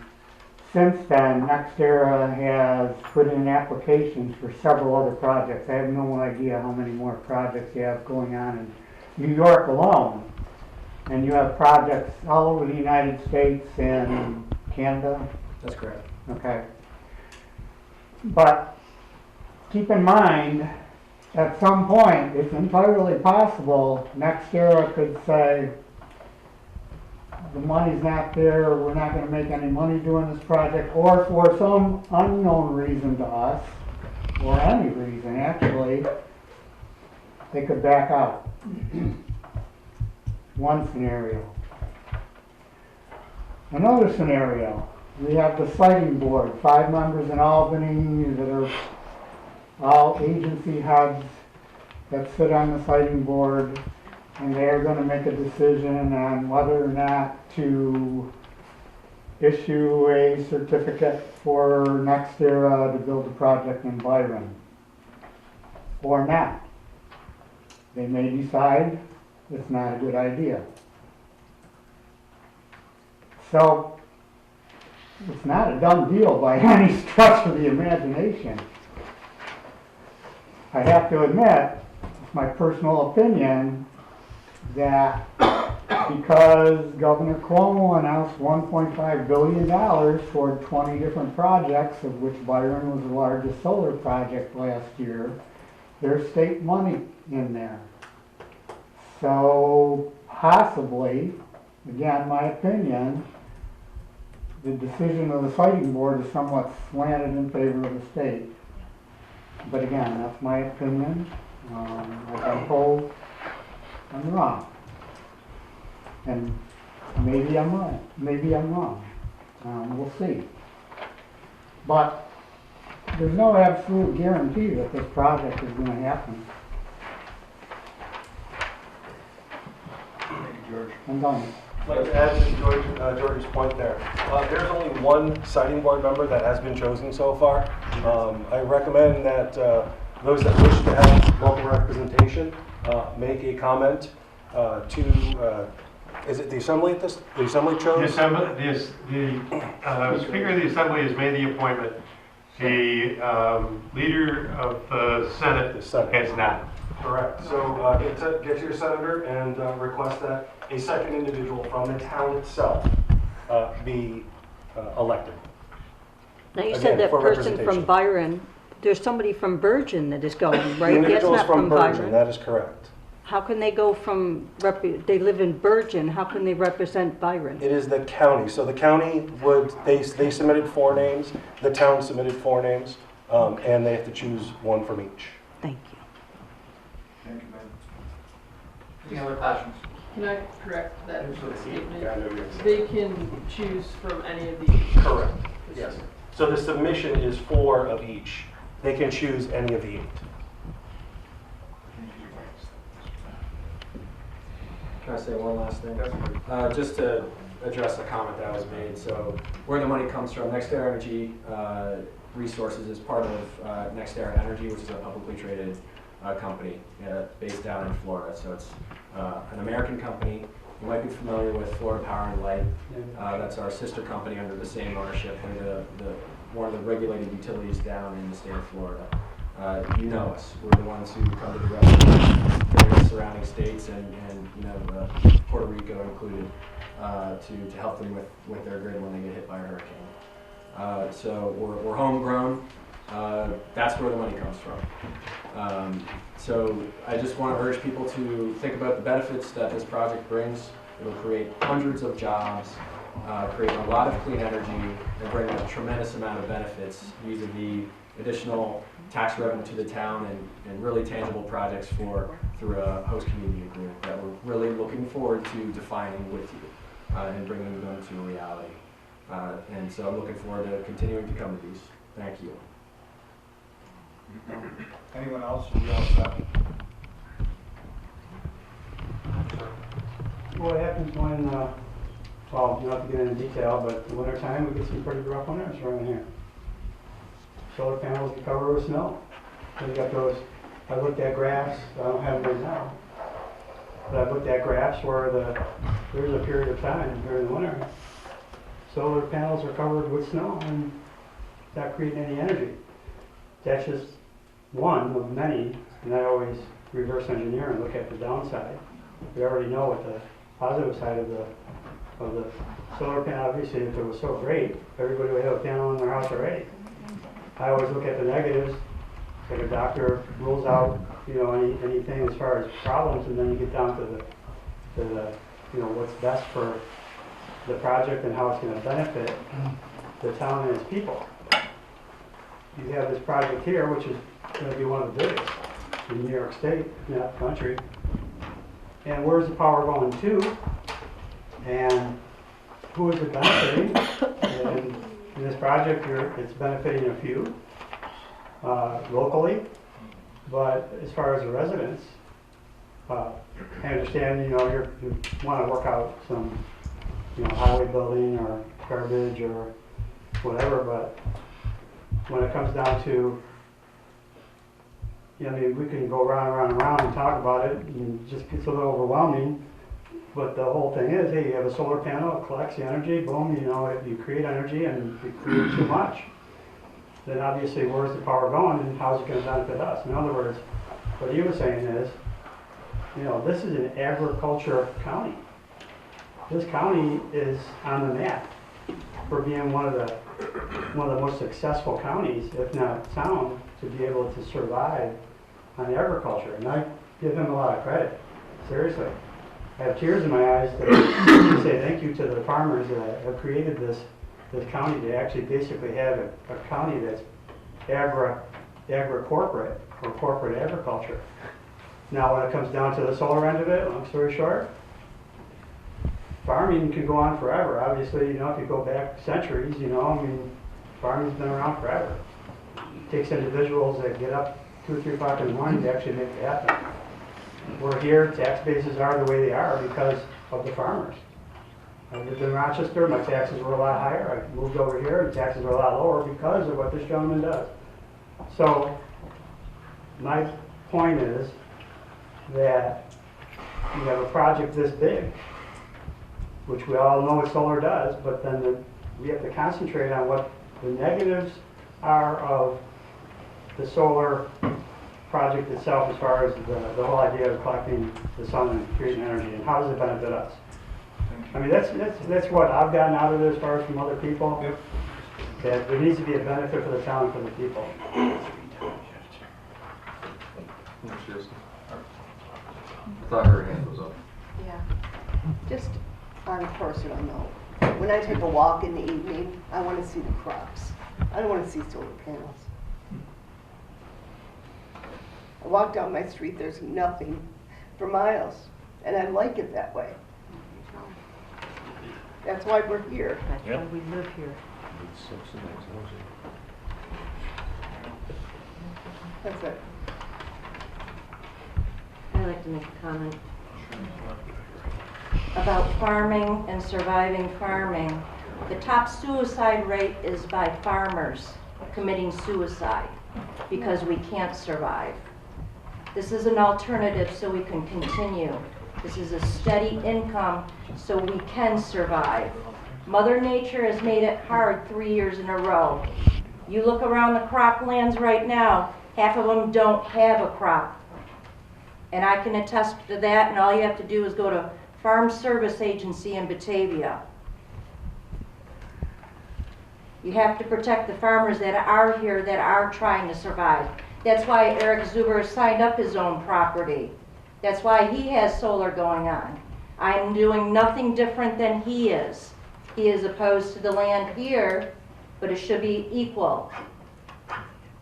since then, NextEra has put in applications for several other projects. I have no idea how many more projects you have going on in New York alone. And you have projects all over the United States and Canada? That's correct. Okay. But keep in mind, at some point, it's entirely possible NextEra could say, the money's not there, we're not going to make any money doing this project, or for some unknown reason to us, or any reason actually, they could back out. One scenario. Another scenario, we have the siting board, 5 members in Albany that are all agency heads that sit on the siting board, and they're going to make a decision on whether or not to issue a certificate for NextEra to build a project in Byron, or not. They may decide it's not a good idea. So, it's not a done deal by any stretch of the imagination. I have to admit, it's my personal opinion, that because Governor Cuomo announced $1.5 billion toward 20 different projects, of which Byron was the largest solar project last year, there's state money in there. So possibly, again, my opinion, the decision of the siting board is somewhat slanted in favor of the state. But again, that's my opinion. Like I'm told, I'm wrong. And maybe I'm right. Maybe I'm wrong. We'll see. But there's no absolute guarantee that this project is going to happen. Thank you, George. I'm done. I'd like to add to George's point there. There's only one siting board member that has been chosen so far. I recommend that those that wish to have local representation make a comment to, is it the Assembly at this? The Assembly chose? The Speaker of the Assembly has made the appointment. The Leader of the Senate has not. Correct. So get to your senator and request that a second individual from the town itself be elected. Now you Again, said that for person from representation. Byron, there's somebody from Bergen that is going, right? The individual is That's not from Bergen, Byron. that is correct. How can they go from, they live in Bergen, how can they represent Byron? It is the county. So the county would, they submitted 4 names, the town submitted 4 names, and they have to choose one from each. Thank you. Thank you, Ben. Any other questions? Can I correct that statement? Yeah, I know you're- They can choose from any of these. Correct, yes. So the submission is 4 of each. They can choose any of the 8. Can I say one last thing? Just to address a comment that was made. So where the money comes from, NextEra Energy Resources is part of NextEra Energy, which is a publicly traded company based down in Florida. So it's an American company. You might be familiar with Florida Power and Light. That's our sister company under the same ownership. We're one of the regulated utilities down in the state of Florida. You know us. We're the ones who come to the rescue, various surrounding states and Puerto Rico included, to help them with their grid when they get hit by a hurricane. So we're homegrown. That's where the money comes from. So I just want to urge people to think about the benefits that this project brings It'll create hundreds of jobs, create a lot of clean energy, and bring a tremendous amount of benefits vis-a-vis additional tax revenue to the town and really tangible projects through a host community agreement that we're really looking forward to defining with you and bringing them to reality. And so I'm looking forward to continuing to come to these. Thank you. Anyone else? Are we all set? What happens when, well, not to get into detail, but in the winter time, we get some pretty rough winters around here. Solar panels get covered with snow. And you got those, I looked at graphs, I don't have them right now, but I've looked at graphs where there's a period of time during the winter, solar panels are covered with snow and not creating any energy. That's just one of many, and I always reverse engineer and look at the downside. We already know what the positive side of the solar panel, obviously if it was so great, everybody would have a panel in their house already. I always look at the negatives, like a doctor rules out, you know, anything as far as problems, and then you get down to the you know, what's best for the project and how it's going to benefit the town and its people. You have this project here, which is going to be one of the biggest in New York State, not the country. And where's the power going to? And who is it benefiting? And in this project, it's benefiting a few locally, but as far as the residents, I understand, you know, you want to work out some, you know, highway building or garbage or whatever, but when it comes down to, you know, I mean, we can go round and talk about it, and it just gets a little overwhelming. But the whole thing is, hey, you have a solar panel, it collects the energy, boom, you know, you create energy and you create too much. Then obviously, where's the power going and how's it going to benefit us? In other words, what he was saying is, you know, this is an agriculture county. This county is on the map for being one of the most successful counties, if not town, to be able to survive on agriculture. And I give him a lot of credit, seriously. I have tears in my eyes to say thank you to the farmers that have created this county to actually basically have a county that's agri-corporate or corporate agriculture. Now when it comes down to the solar end of it, long story short, farming can go on forever. Obviously, you know, if you go back centuries, you know, I mean, farming's been around forever. It takes individuals that get up 2 or 3 o'clock in the morning to actually make it happen. We're here, tax bases are the way they are because of the farmers. I lived in Rochester, my taxes were a lot higher. I moved over here and taxes are a lot lower because of what this gentleman does. So, my point is that you have a project this big, which we all know what solar does, but then we have to concentrate on what the negatives are of the solar project itself as far as the whole idea of collecting the sun and creating energy, and how does it benefit us? I mean, that's what I've gotten out of it as far as from other people. Yep. That there needs to be a benefit for the town and for the people. I thought her hand was up. Yeah, just on a personal note, when I take a walk in the evening, I want to see the crops. I don't want to see solar panels. I walk down my street, there's nothing for miles, and I like it that way. That's why we're here. That's why we live here. That's it. I'd like to make a comment about farming and surviving farming. The top suicide rate is by farmers committing suicide because we can't survive. This is an alternative so we can continue. This is a steady income so we can survive. Mother Nature has made it hard 3 years in a row. You look around the croplands right now, half of them don't have a crop. And I can attest to that, and all you have to do is go to Farm Service Agency in Batavia. You have to protect the farmers that are here, that are trying to survive. That's why Eric Zuber signed up his own property. That's why he has solar going on. I'm doing nothing different than he is. He is opposed to the land here, but it should be equal.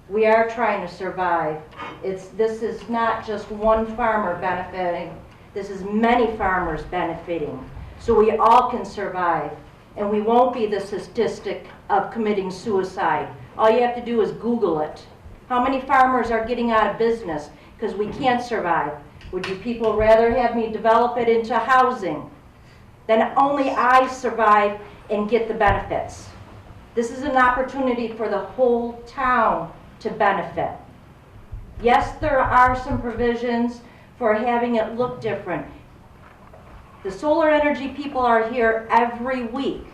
We are trying to survive. This is not just one farmer benefiting, this is many farmers benefiting. So we all can survive, and we won't be the statistic of committing suicide. All you have to do is Google it. How many farmers are getting out of business because we can't survive? Would you people rather have me develop it into housing? Then only I survive and get the benefits. This is an opportunity for the whole town to benefit. Yes, there are some provisions for having it look different. The solar energy people are here every week.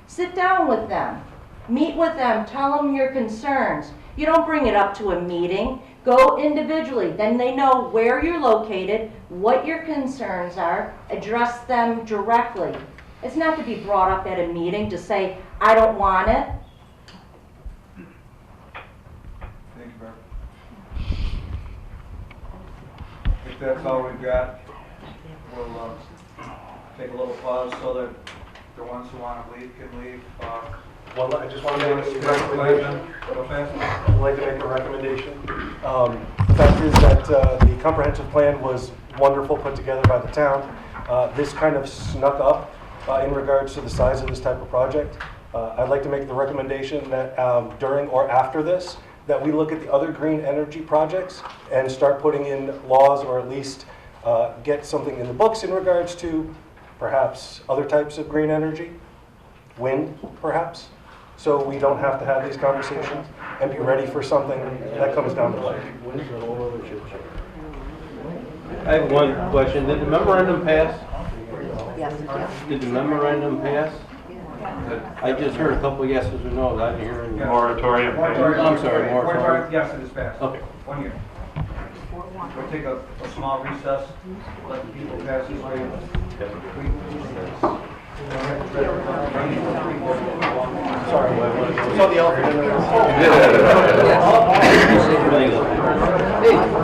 Sit down with them, meet with them, tell them your concerns. You don't bring it up to a meeting. Go individually, then they know where you're located, what your concerns are, address them directly. It's not to be brought up at a meeting to say, I don't want it. Thank you, Barb. I think that's all we've got. We'll take a little pause so that the ones who want to leave can leave. Well, I just want to make a recommendation. I'd like to make a recommendation. The fact is that the comprehensive plan was wonderful, put together by the town. This kind of snuck up in regards to the size of this type of project. I'd like to make the recommendation that during or after this, that we look at the other green energy projects and start putting in laws, or at least get something in the books in regards to perhaps other types of green energy, wind perhaps, so we don't have to have these conversations and be ready for something that comes down the pike. I have one question. Did the memorandum pass? Yes. Did the memorandum pass? I just heard a couple of yeses or no's. I didn't hear any. Moratorium. I'm sorry, moratorium. Yes, it is passed. Okay. 1 year. We'll take a small recess, let the people pass this way. Sorry, saw the elephant in the room. Hey.